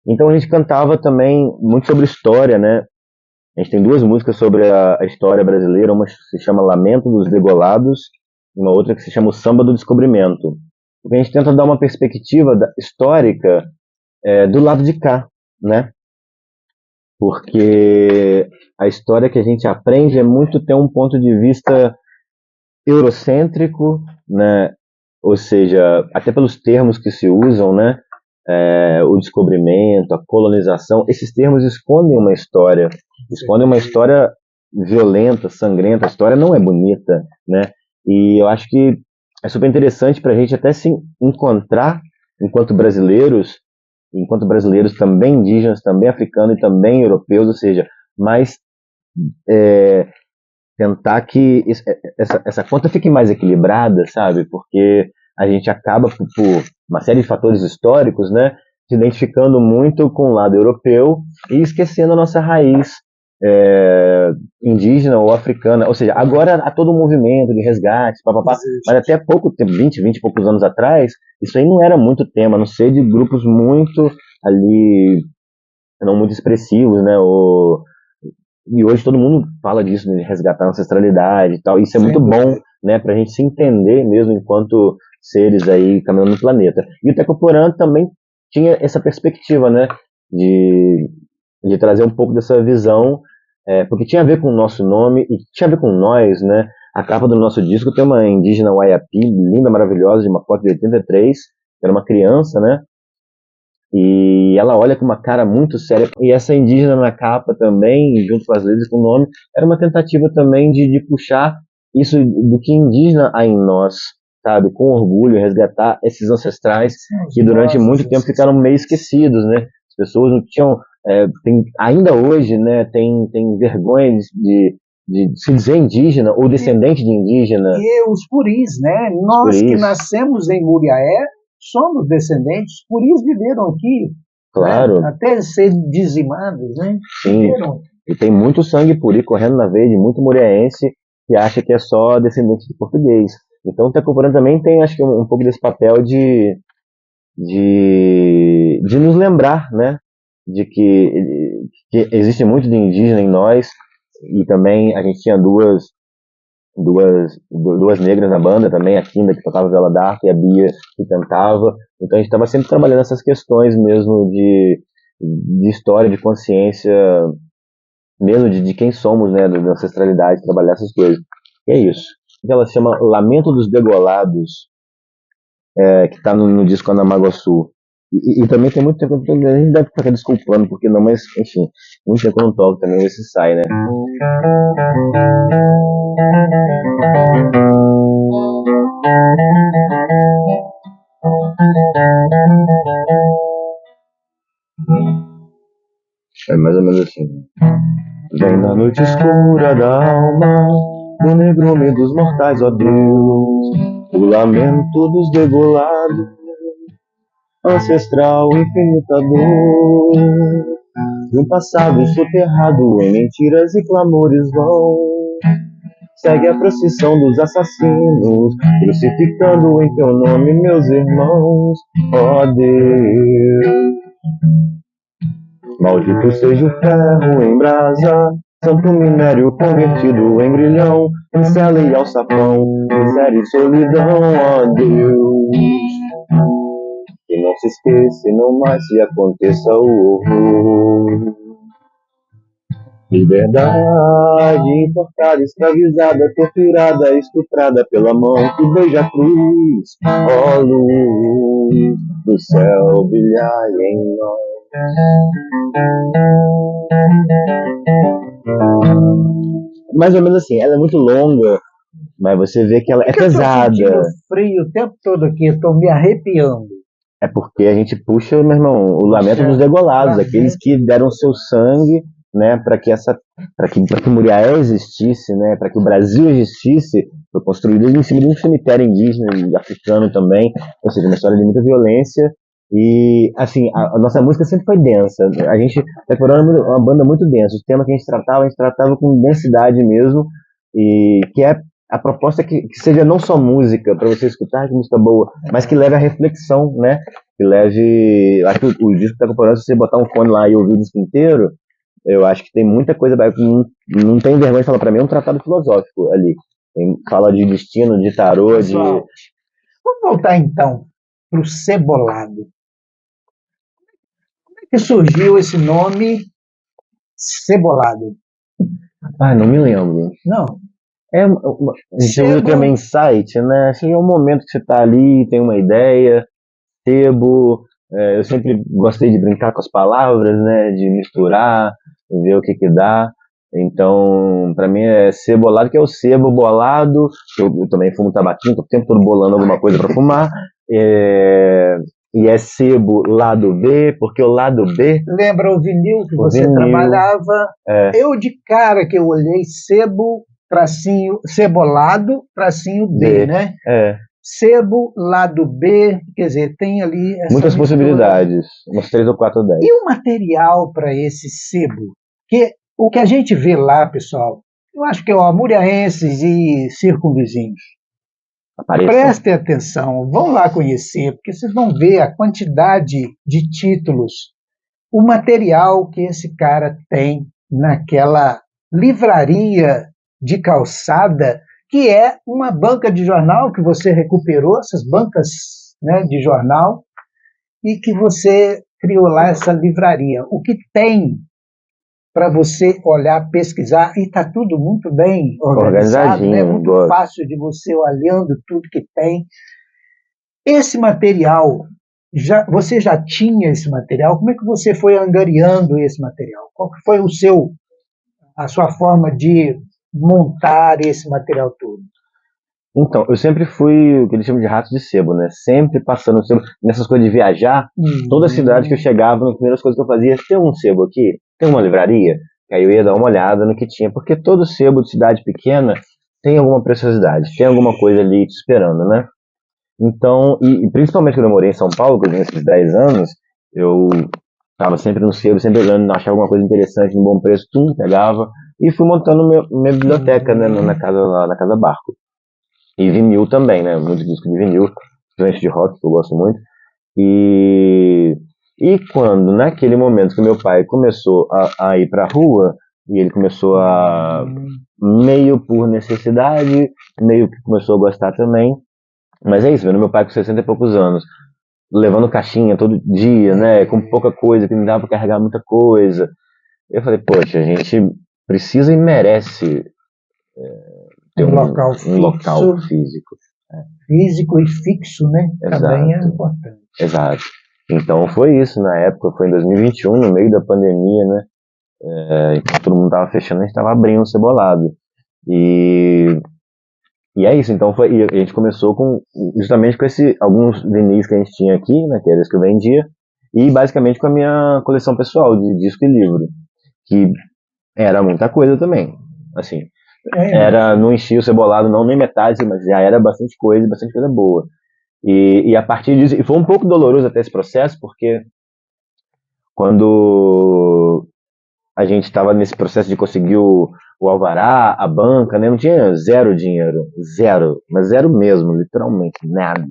Então a gente cantava também muito sobre história, né? A gente tem duas músicas sobre a história brasileira, uma se chama Lamento dos Degolados, e uma outra que se chama O Samba do Descobrimento. Porque a gente tenta dar uma perspectiva histórica do lado de cá, né? Porque a história que a gente aprende é muito ter um ponto de vista eurocêntrico, né? Ou seja, até pelos termos que se usam, né? O descobrimento, a colonização, esses termos escondem uma história violenta, sangrenta, a história não é bonita, né? E eu acho que é super interessante para a gente até se encontrar enquanto brasileiros também indígenas, também africanos e também europeus, ou seja, mas é, tentar que essa conta fique mais equilibrada, sabe? Porque a gente acaba, por uma série de fatores históricos, né, se identificando muito com o lado europeu e esquecendo a nossa raiz indígena ou africana. Ou seja, agora há todo um movimento de resgate, papapá, mas até pouco tempo, 20 e poucos anos atrás, isso aí não era muito tema, a não ser de grupos muito ali, não muito expressivos, né? E hoje todo mundo fala disso, de resgatar a ancestralidade e tal. Isso é muito bom, né, pra gente se entender mesmo enquanto seres aí caminhando no planeta. E o Tecoporã também tinha essa perspectiva, né, de, de trazer um pouco dessa visão, porque tinha a ver com o nosso nome e tinha a ver com nós, né. A capa do nosso disco tem uma indígena Waiapi, linda, maravilhosa, de uma foto de 83, era uma criança, né, e ela olha com uma cara muito séria. E essa indígena na capa também, junto com as letras com o nome, era uma tentativa também de puxar isso do que indígena há em nós, sabe? Com orgulho, resgatar esses ancestrais que durante muito tempo ficaram meio esquecidos, né? As pessoas não tinham, ainda hoje, né, tem vergonha de se dizer indígena ou descendente de indígena. E os puris, né? Nós que nascemos em Muriaé, somos descendentes, os puris viveram aqui, claro, né? Até ser dizimados, né? Sim. E tem muito sangue puri correndo na veia de muito muriaense que acha que é só descendente de português. Então o Tecoporã também tem, acho que, um pouco desse papel de nos lembrar, né? De que existe muito de indígena em nós, e também a gente tinha duas negras na banda também, a Kinda, que tocava viola d'arco, e a Bia, que cantava. Então a gente estava sempre trabalhando essas questões mesmo de história, de consciência mesmo de quem somos, né, da ancestralidade, trabalhar essas coisas. E é isso. Então ela se chama Lamento dos Degolados, que está no disco Anamaguaçu. E também tem muito tempo que a gente deve ficar desculpando, porque não, mas enfim, muito tempo que eu não toco também, esse sai, né? É mais ou menos assim. Vem na noite escura da alma, do negrume dos mortais, ó Deus, o lamento dos degolados, ancestral infinita dor, de um passado soterrado em mentiras e clamores vão. Segue a procissão dos assassinos, crucificando em teu nome meus irmãos, ó Deus. Maldito seja o ferro em brasa, santo minério convertido em brilhão, pincela e alçapão, miséria e solidão, ó Deus. Que não se esqueça e não mais se aconteça o horror. Liberdade, enforcada, escravizada, torturada, estuprada pela mão que beija a cruz, ó luz do céu, brilhai em nós. Mais ou menos assim, ela é muito longa, mas você vê que ela é pesada. Eu tô sentindo frio o tempo todo aqui, eu tô me arrepiando. É porque a gente puxa, meu irmão, o lamento dos degolados, aqueles que deram seu sangue, né, para que Muriaé existisse, né, para que o Brasil existisse. Foi construído em cima de um cemitério indígena e africano também, ou seja, uma história de muita violência. E assim, a nossa música sempre foi densa. A gente tá formando uma banda muito densa. O tema que a gente tratava com densidade mesmo, e que é a proposta que seja não só música para você escutar, que música boa, mas que leve a reflexão, né? Que leve, acho que o disco tá comparando, se você botar um fone lá e ouvir o disco inteiro, eu acho que tem muita coisa, não tem vergonha de falar, para mim é um tratado filosófico ali. Fala de destino, de tarô, Pessoal, vamos voltar então pro Cebolado. Como é que surgiu esse nome Cebolado? Ah, não me lembro. Não. Você usa também insight, né? Chega um momento que você está ali, tem uma ideia, sebo. Eu sempre gostei de brincar com as palavras, né? De misturar, ver o que dá. Então, para mim é cebolado, que é o sebo bolado. Eu também fumo tabaquinho, tô o tempo todo bolando alguma coisa para fumar. E é sebo lado B, porque o lado B... Lembra o vinil que você trabalhava? Eu de cara que eu olhei sebo, tracinho, cebolado, tracinho B, né? Sebo, lado B, quer dizer, tem ali... muitas possibilidades, umas 3 ou 4 ou 10. E o material para esse sebo? Que o que a gente vê lá, pessoal, eu acho que é muriaenses e circunvizinhos. Prestem atenção, vão lá conhecer, porque vocês vão ver a quantidade de títulos, o material que esse cara tem naquela livraria de calçada, que é uma banca de jornal que você recuperou, essas bancas, né, de jornal, e que você criou lá essa livraria. O que tem para você olhar, pesquisar, e está tudo muito bem organizado, né? Muito fácil de você olhando tudo que tem. Esse material, você já tinha esse material? Como é que você foi angariando esse material? Qual foi a sua forma de montar esse material todo? Então, eu sempre fui o que eles chamam de rato de sebo, né? Sempre passando sebo. Nessas coisas de viajar, toda cidade que eu chegava, as primeiras coisas que eu fazia, tem um sebo aqui? Tem uma livraria? Aí eu ia dar uma olhada no que tinha, porque todo sebo de cidade pequena tem alguma preciosidade, tem alguma coisa ali te esperando, né? Então, e principalmente quando eu morei em São Paulo, que eu tinha esses 10 anos, eu estava sempre no sebo, sempre olhando, achava alguma coisa interessante, um bom preço, pegava, e fui montando minha biblioteca, né, na Casa Barco. E vinil também, né? Muito disco de vinil, principalmente de rock, que eu gosto muito. E quando, naquele momento que meu pai começou a ir pra rua, e ele começou a, meio por necessidade, meio que começou a gostar também. Mas é isso, vendo meu pai com 60 e poucos anos, levando caixinha todo dia, né? Com pouca coisa, que não dava pra carregar muita coisa. Eu falei, poxa, a gente precisa e merece ter Um local um local fixo, físico. físico e fixo, né? Também é Exato, importante. exato. Então foi isso na época, foi em 2021, no meio da pandemia, né? Enquanto todo mundo tava fechando, a gente tava abrindo o Cebolado. E, e é isso, então foi, e a gente começou com justamente com alguns vinis que a gente tinha aqui, né? Que era isso que eu vendia, e basicamente com a minha coleção pessoal de disco e livro, que era muita coisa também. Assim, não enchia o Cebolado não nem metade, mas já era bastante coisa boa. E a partir disso, e foi um pouco doloroso até esse processo, porque quando a gente estava nesse processo de conseguir o alvará, a banca, né? Não tinha zero dinheiro, zero, mas zero mesmo, literalmente, nada.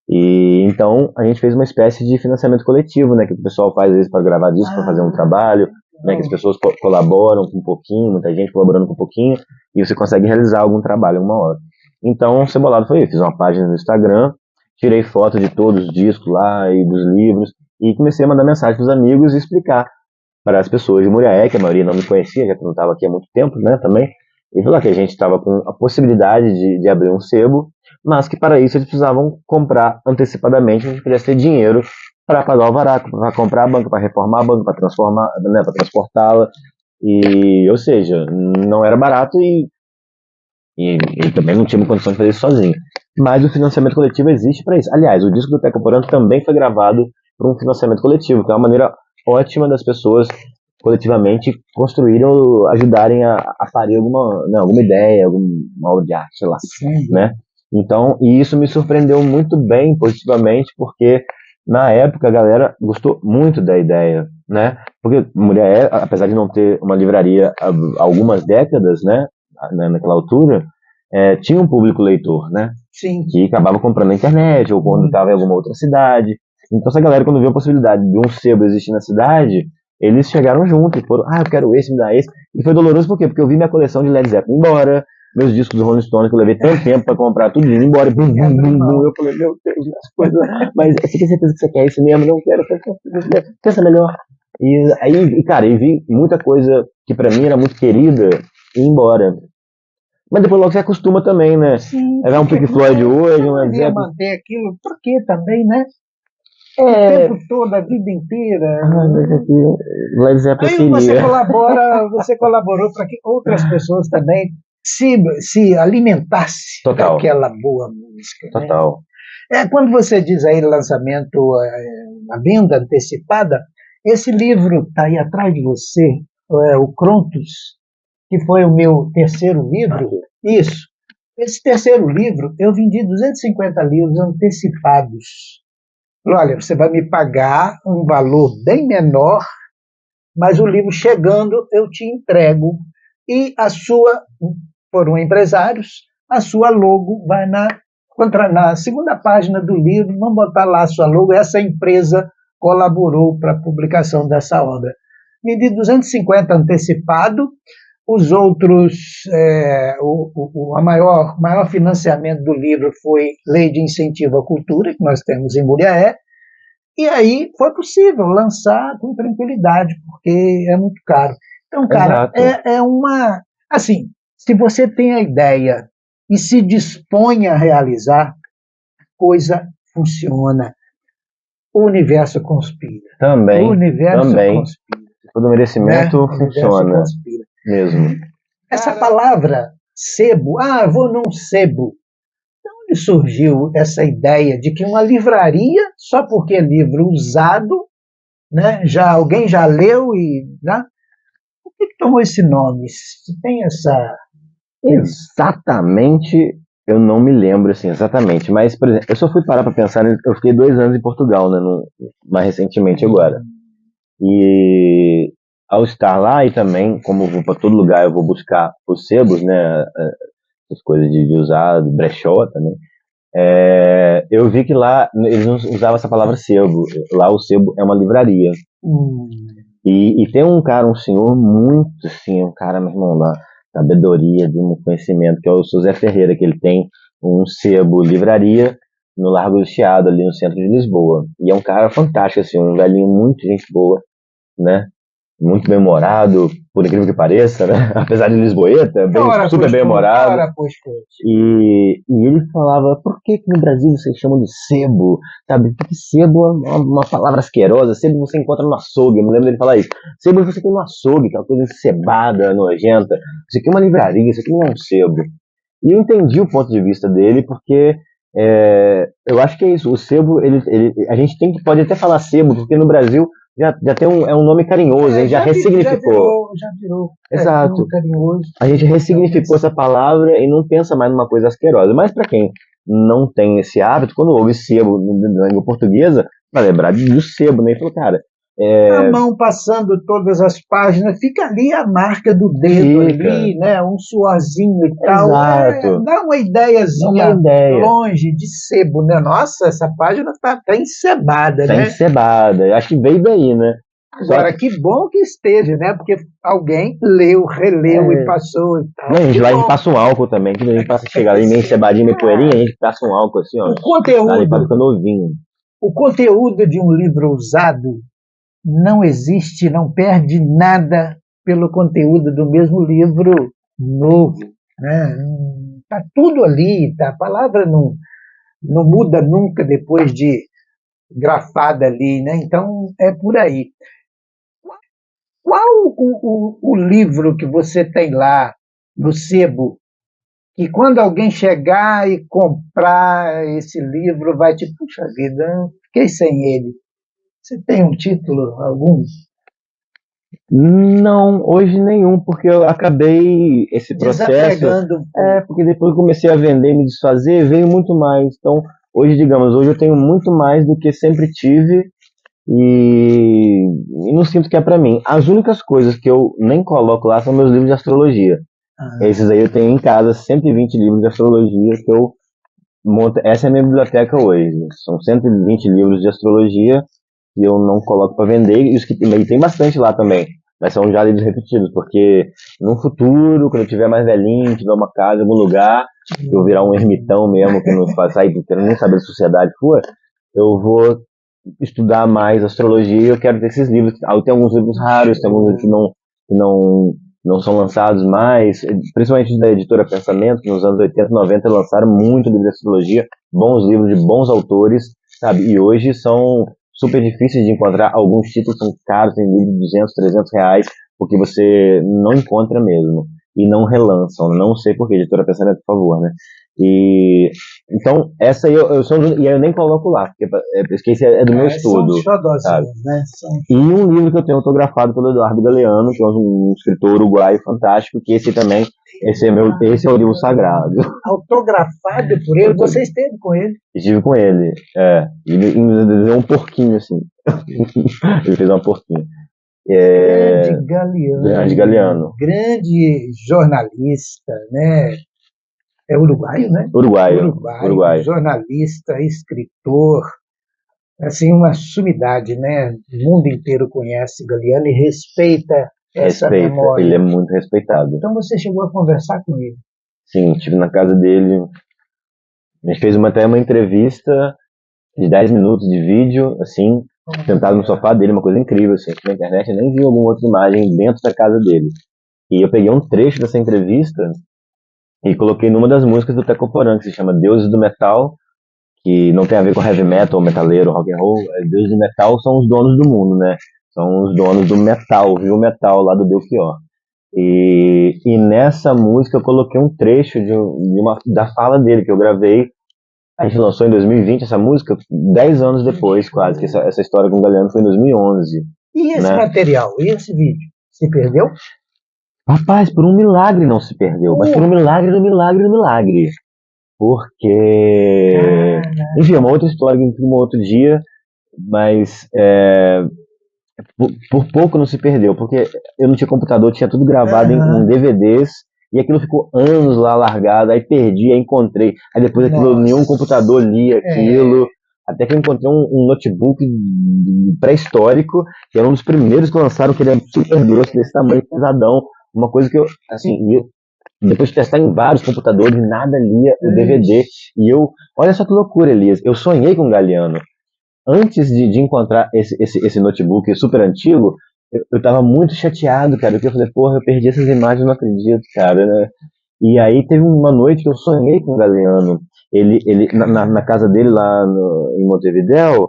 E então a gente fez uma espécie de financiamento coletivo, né? Que o pessoal faz às vezes para gravar disco, para fazer um trabalho, né? Que as pessoas colaboram com um pouquinho, muita gente colaborando com um pouquinho, e você consegue realizar algum trabalho em uma hora. Então, o Cebolado foi isso. Fiz uma página no Instagram, tirei foto de todos os discos lá e dos livros, e comecei a mandar mensagem para os amigos e explicar para as pessoas de Muriaé, que a maioria não me conhecia, já que eu não estava aqui há muito tempo, né, também, e falar que a gente estava com a possibilidade de abrir um sebo, mas que para isso eles precisavam comprar antecipadamente, a gente pudesse ter dinheiro para pagar o alvará, para comprar a banca, para reformar a banca, para transformar, né, para transportá-la, e, ou seja, não era barato e também não tinha condição de fazer isso sozinho. Mas o financiamento coletivo existe para isso. Aliás, o disco do Teco Porano também foi gravado por um financiamento coletivo, que é uma maneira ótima das pessoas coletivamente construírem ou ajudarem a parir alguma ideia, alguma obra de arte, sei lá, né? Então, e isso me surpreendeu muito bem, positivamente, porque na época a galera gostou muito da ideia, né? Porque Mulher, apesar de não ter uma livraria há algumas décadas, né, naquela altura, tinha um público leitor, né? Sim. Que acabava comprando na internet ou quando estava em alguma outra cidade. Então, essa galera, quando viu a possibilidade de um sebo existir na cidade, eles chegaram junto e foram, eu quero esse, me dá esse. E foi doloroso por quê? Porque eu vi minha coleção de Led Zeppelin embora, meus discos do Rolling Stone, que eu levei tanto tempo para comprar tudo indo embora, bum, bum, bum, bum. Eu falei, meu Deus, as coisas. Mas você tem certeza que você quer isso mesmo? Não quero, pensa melhor. E aí, cara, eu vi muita coisa que para mim era muito querida ir embora. Mas depois logo você acostuma também, né? Sim. É um Pink Floyd hoje, um Led Zeppelin. Manter aquilo, por quê também, né? O tempo todo, a vida inteira. Led Zeppelin aí você colaborou para que outras pessoas também se alimentassem daquela boa música. Total. Né? Quando você diz aí lançamento, a venda antecipada, esse livro está aí atrás de você, o Crontos, que foi o meu terceiro livro. Isso. Esse terceiro livro, eu vendi 250 livros antecipados. Olha, você vai me pagar um valor bem menor, mas o livro chegando eu te entrego e foram empresários, a sua logo vai na segunda página do livro, vamos botar lá a sua logo, essa empresa colaborou para a publicação dessa obra. Vendi 250 antecipado, os outros, o maior financiamento do livro foi Lei de Incentivo à Cultura, que nós temos em Muriaé, e aí foi possível lançar com tranquilidade, porque é muito caro. Então, cara, assim, se você tem a ideia e se dispõe a realizar, a coisa funciona. O universo conspira. Também. O universo conspira. Todo merecimento funciona. Mesmo. Essa palavra sebo, vou num sebo. De onde surgiu essa ideia de que uma livraria, só porque é livro usado, né, alguém já leu e... Né, por que tomou esse nome? Se tem essa... Exatamente, eu não me lembro assim, exatamente. Mas, por exemplo, eu só fui parar para pensar, eu fiquei 2 anos em Portugal, né, mais recentemente agora. E ao estar lá e também, como eu vou para todo lugar, eu vou buscar os sebos, né, as coisas de usar, brechó também. Eu vi que lá eles não usavam essa palavra sebo. Lá o sebo é uma livraria. E tem um senhor muito, assim, um cara, meu irmão, da sabedoria, de um conhecimento, que é o seu Zé Ferreira, que ele tem um sebo livraria no Largo do Chiado, ali no centro de Lisboa. E é um cara fantástico, assim, um velhinho muito gente boa, né? muito bem-humorado, por incrível que pareça, né? Apesar de lisboeta, super bem-humorado. Ora, pois, pois. E ele falava, por que no Brasil vocês chamam de sebo? Sabe, porque sebo é uma palavra asquerosa, sebo você encontra no açougue, eu me lembro dele falar isso. Sebo você tem no açougue, aquela coisa encebada, nojenta. Isso aqui é uma livraria, isso aqui não é um sebo. E eu entendi o ponto de vista dele, porque eu acho que é isso. O sebo, a gente pode até falar sebo, porque no Brasil já tem é um nome carinhoso, a gente já ressignificou. Já virou. Exato. Carinhoso. A gente ressignificou essa palavra e não pensa mais numa coisa asquerosa. Mas para quem não tem esse hábito, quando ouve sebo na língua portuguesa, vai lembrar do sebo, né? E falou, cara, a mão passando todas as páginas, fica ali a marca do dedo ali, né? Um suorzinho e tal. Exato. Dá uma ideiazinha longe de sebo, né? Nossa, essa página tá encebada, né? Tá encebada. Acho que veio daí, né? Agora, que bom que esteja, né? Porque alguém leu, releu e passou e tal. Não, a gente passa um álcool também, que a gente passa chegar ali meio encebadinho, meio poeirinha, a gente passa um álcool assim, ó. O conteúdo, pra ficar novinho. O conteúdo de um livro usado não existe, não perde nada pelo conteúdo do mesmo livro novo. Né? Tá tudo ali, tá? A palavra não muda nunca depois de grafada ali, né? Então é por aí. Qual o livro que você tem lá no sebo que quando alguém chegar e comprar esse livro vai te, puxa vida, fiquei sem ele. Você tem um título, algum? Não, hoje nenhum, porque eu acabei esse processo. Porque depois que comecei a vender e me desfazer, veio muito mais. Então, hoje eu tenho muito mais do que sempre tive e não sinto que é pra mim. As únicas coisas que eu nem coloco lá são meus livros de astrologia. Esses aí eu tenho em casa 120 livros de astrologia que eu monto. Essa é a minha biblioteca hoje. São 120 livros de astrologia que eu não coloco para vender, e os que tem bastante lá também, mas são já livros repetidos, porque no futuro, quando eu tiver mais velhinho, tiver uma casa em algum lugar, eu virar um ermitão mesmo, que não faz sair, não quero nem saber de sociedade pura, eu vou estudar mais astrologia e eu quero ter esses livros. Eu tenho alguns livros raros, tem alguns livros que não são lançados mais, principalmente da editora Pensamento, que nos anos 80 e 90 lançaram muito livro de astrologia, bons livros de bons autores, sabe? E hoje são super difíceis de encontrar, alguns títulos são caros, tem livro de 200, 300 reais, porque você não encontra mesmo, e não relançam, não sei porquê, editora Pensamento, por favor, né? E então, essa aí e eu nem coloco lá, porque esse é do meu estudo. Sabe? Né? E um livro que eu tenho autografado pelo Eduardo Galeano, que é um escritor uruguaio fantástico, que esse também, esse é o livro sagrado. Autografado por ele? Você esteve com ele? Estive com ele, ele me deu um porquinho, assim. Ele fez uma porquinha. Grande Galeano. Grande jornalista, né? É uruguaio, né? Uruguaio. Jornalista, escritor, assim, uma sumidade, né? O mundo inteiro conhece Galeano e respeita essa memória. Ele é muito respeitado. Então você chegou a conversar com ele? Sim, estive na casa dele. A gente fez até uma entrevista de 10 minutos de vídeo, assim, sentado no sofá dele, uma coisa incrível, assim, na internet eu nem vi alguma outra imagem dentro da casa dele. E eu peguei um trecho dessa entrevista e coloquei numa das músicas do Tecoporã, que se chama Deuses do Metal, que não tem a ver com heavy metal, metaleiro, rock and roll. Deuses do Metal são os donos do mundo, né? São os donos do metal, viu? Metal lá do Belchior. E nessa música eu coloquei um trecho da fala dele, que eu gravei. A gente lançou em 2020 essa música, 10 anos depois, quase, que essa história com o Galeano foi em 2011. E esse material, e esse vídeo, se perdeu? Rapaz, por um milagre não se perdeu, mas por um milagre do milagre do milagre. Porque... Enfim, é uma outra história que um outro dia, mas por pouco não se perdeu, porque eu não tinha computador, tinha tudo gravado em DVDs, e aquilo ficou anos lá largado, aí perdi, aí encontrei, aí depois nenhum computador lia aquilo, até que eu encontrei um notebook pré-histórico, que era um dos primeiros que lançaram, que ele é super grosso, desse tamanho, pesadão, uma coisa que eu, assim, depois de testar em vários computadores, nada lia o DVD, e olha só que loucura, Elias, eu sonhei com o Galeano. Antes de encontrar esse notebook super antigo, eu tava muito chateado, cara, porque eu falei, porra, eu perdi essas imagens, não acredito, cara, né? E aí teve uma noite que eu sonhei com o Galeano. Na casa dele lá em Montevidéu,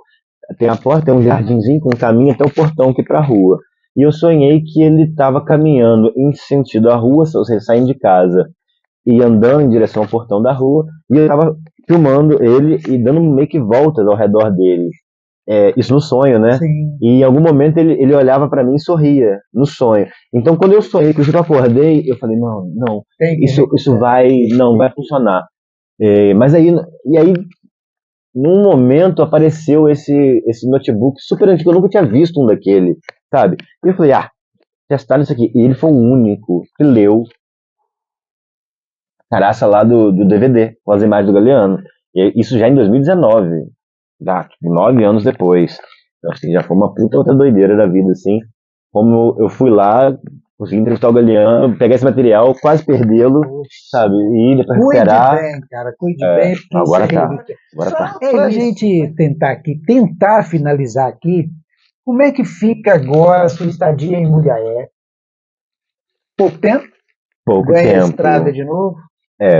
tem a porta, tem um jardinzinho com um caminho até o portão aqui pra rua. E eu sonhei que ele estava caminhando em sentido à rua, você saindo de casa e andando em direção ao portão da rua, e eu estava filmando ele e dando meio que voltas ao redor dele. Isso no sonho, né? Sim, E em algum momento ele olhava para mim e sorria no sonho. Então quando eu sonhei, que eu acordei, eu falei, não, não, tem que isso recuperar. vai, não vai funcionar. Mas aí, e aí, num momento apareceu esse notebook super antigo, eu nunca tinha visto um daquele, sabe? E eu falei, testar isso aqui. E ele foi o único que leu a caraça lá do DVD, com as imagens do Galeano. E isso já em 2019, já, tipo, 9 anos depois. Então, assim, já foi uma puta outra doideira da vida, assim. Como eu fui lá, consegui entrevistar o Galeano, pegar esse material, quase perdê-lo, Poxa, sabe? E depois cuide recuperar. bem, cara, cuide bem, porque isso é Agora tá. relíquia. Agora tá. Para a gente tentar finalizar aqui, como é que fica agora a sua estadia em Muriaé? Pouco tempo? Pouco Ganha a estrada tempo. de novo?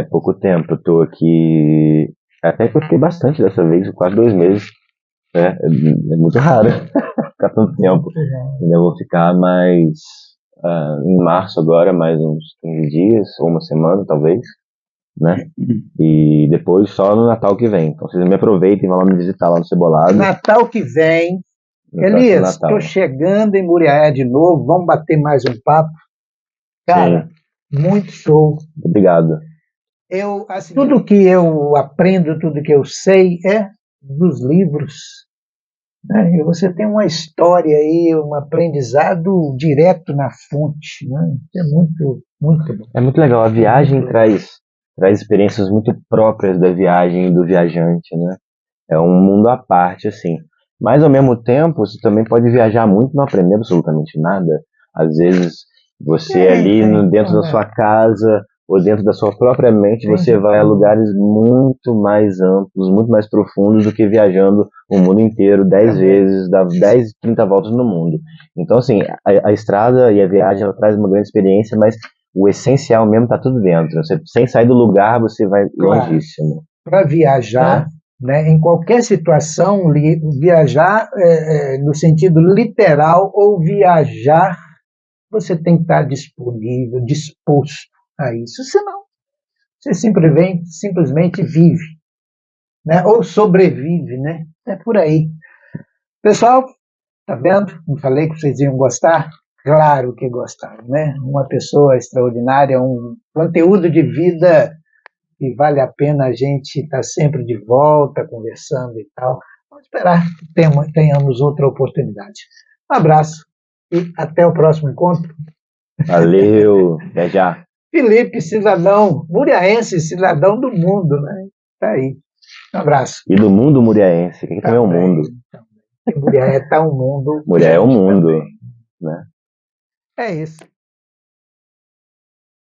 Pouco tempo. Eu tô aqui. Até que eu fiquei bastante dessa vez, quase 2 meses. É muito raro ficar tanto tempo. Ainda vou ficar mais em março agora, mais uns 15 dias, ou uma semana talvez, né? E depois só no Natal que vem. Então vocês me aproveitem e vão lá me visitar lá no Cebolado, Natal que vem, no próximo Elias, estou Natal. chegando em Muriaé de novo, vamos bater mais um papo. Cara, Sim, muito show. obrigado. Tudo que eu aprendo, tudo que eu sei é dos livros, né? E você tem uma história aí, um aprendizado direto na fonte, né? É muito, muito bom. É muito legal. A É muito viagem legal. traz experiências muito próprias da viagem e do viajante, né? É um mundo à parte, assim. Mas, ao mesmo tempo, você também pode viajar muito e não aprender absolutamente nada. Às vezes, você ali dentro da sua casa ou dentro da sua própria mente, Tem você de vai a tudo. lugares muito mais amplos, muito mais profundos do que viajando o mundo inteiro É 10 mesmo. vezes, dá 10, 30 voltas no mundo. Então, assim, a estrada e a viagem, ela traz uma grande experiência, mas o essencial mesmo tá tudo dentro. Você, sem sair do lugar, você vai Claro, longíssimo, para viajar, né? né, em qualquer situação, viajar no sentido literal ou viajar, você tem que estar disponível, disposto a isso. Senão, você simplesmente vive, né? Ou sobrevive, né? É por aí. Pessoal, tá vendo? Não falei que vocês iam gostar? Claro que gostaram, né? Uma pessoa extraordinária, um conteúdo de vida que vale a pena a gente estar sempre de volta, conversando e tal. Vamos esperar que tenhamos outra oportunidade. Um abraço e até o próximo encontro. Valeu, até já. Felipe, cidadão muriaense, cidadão do mundo, né? Tá aí. Um abraço. E do mundo muriaense, que aqui também é o Também, mundo. também. Em Muriaé está um mundo, Mulher é o gente, mundo, também. né? É isso.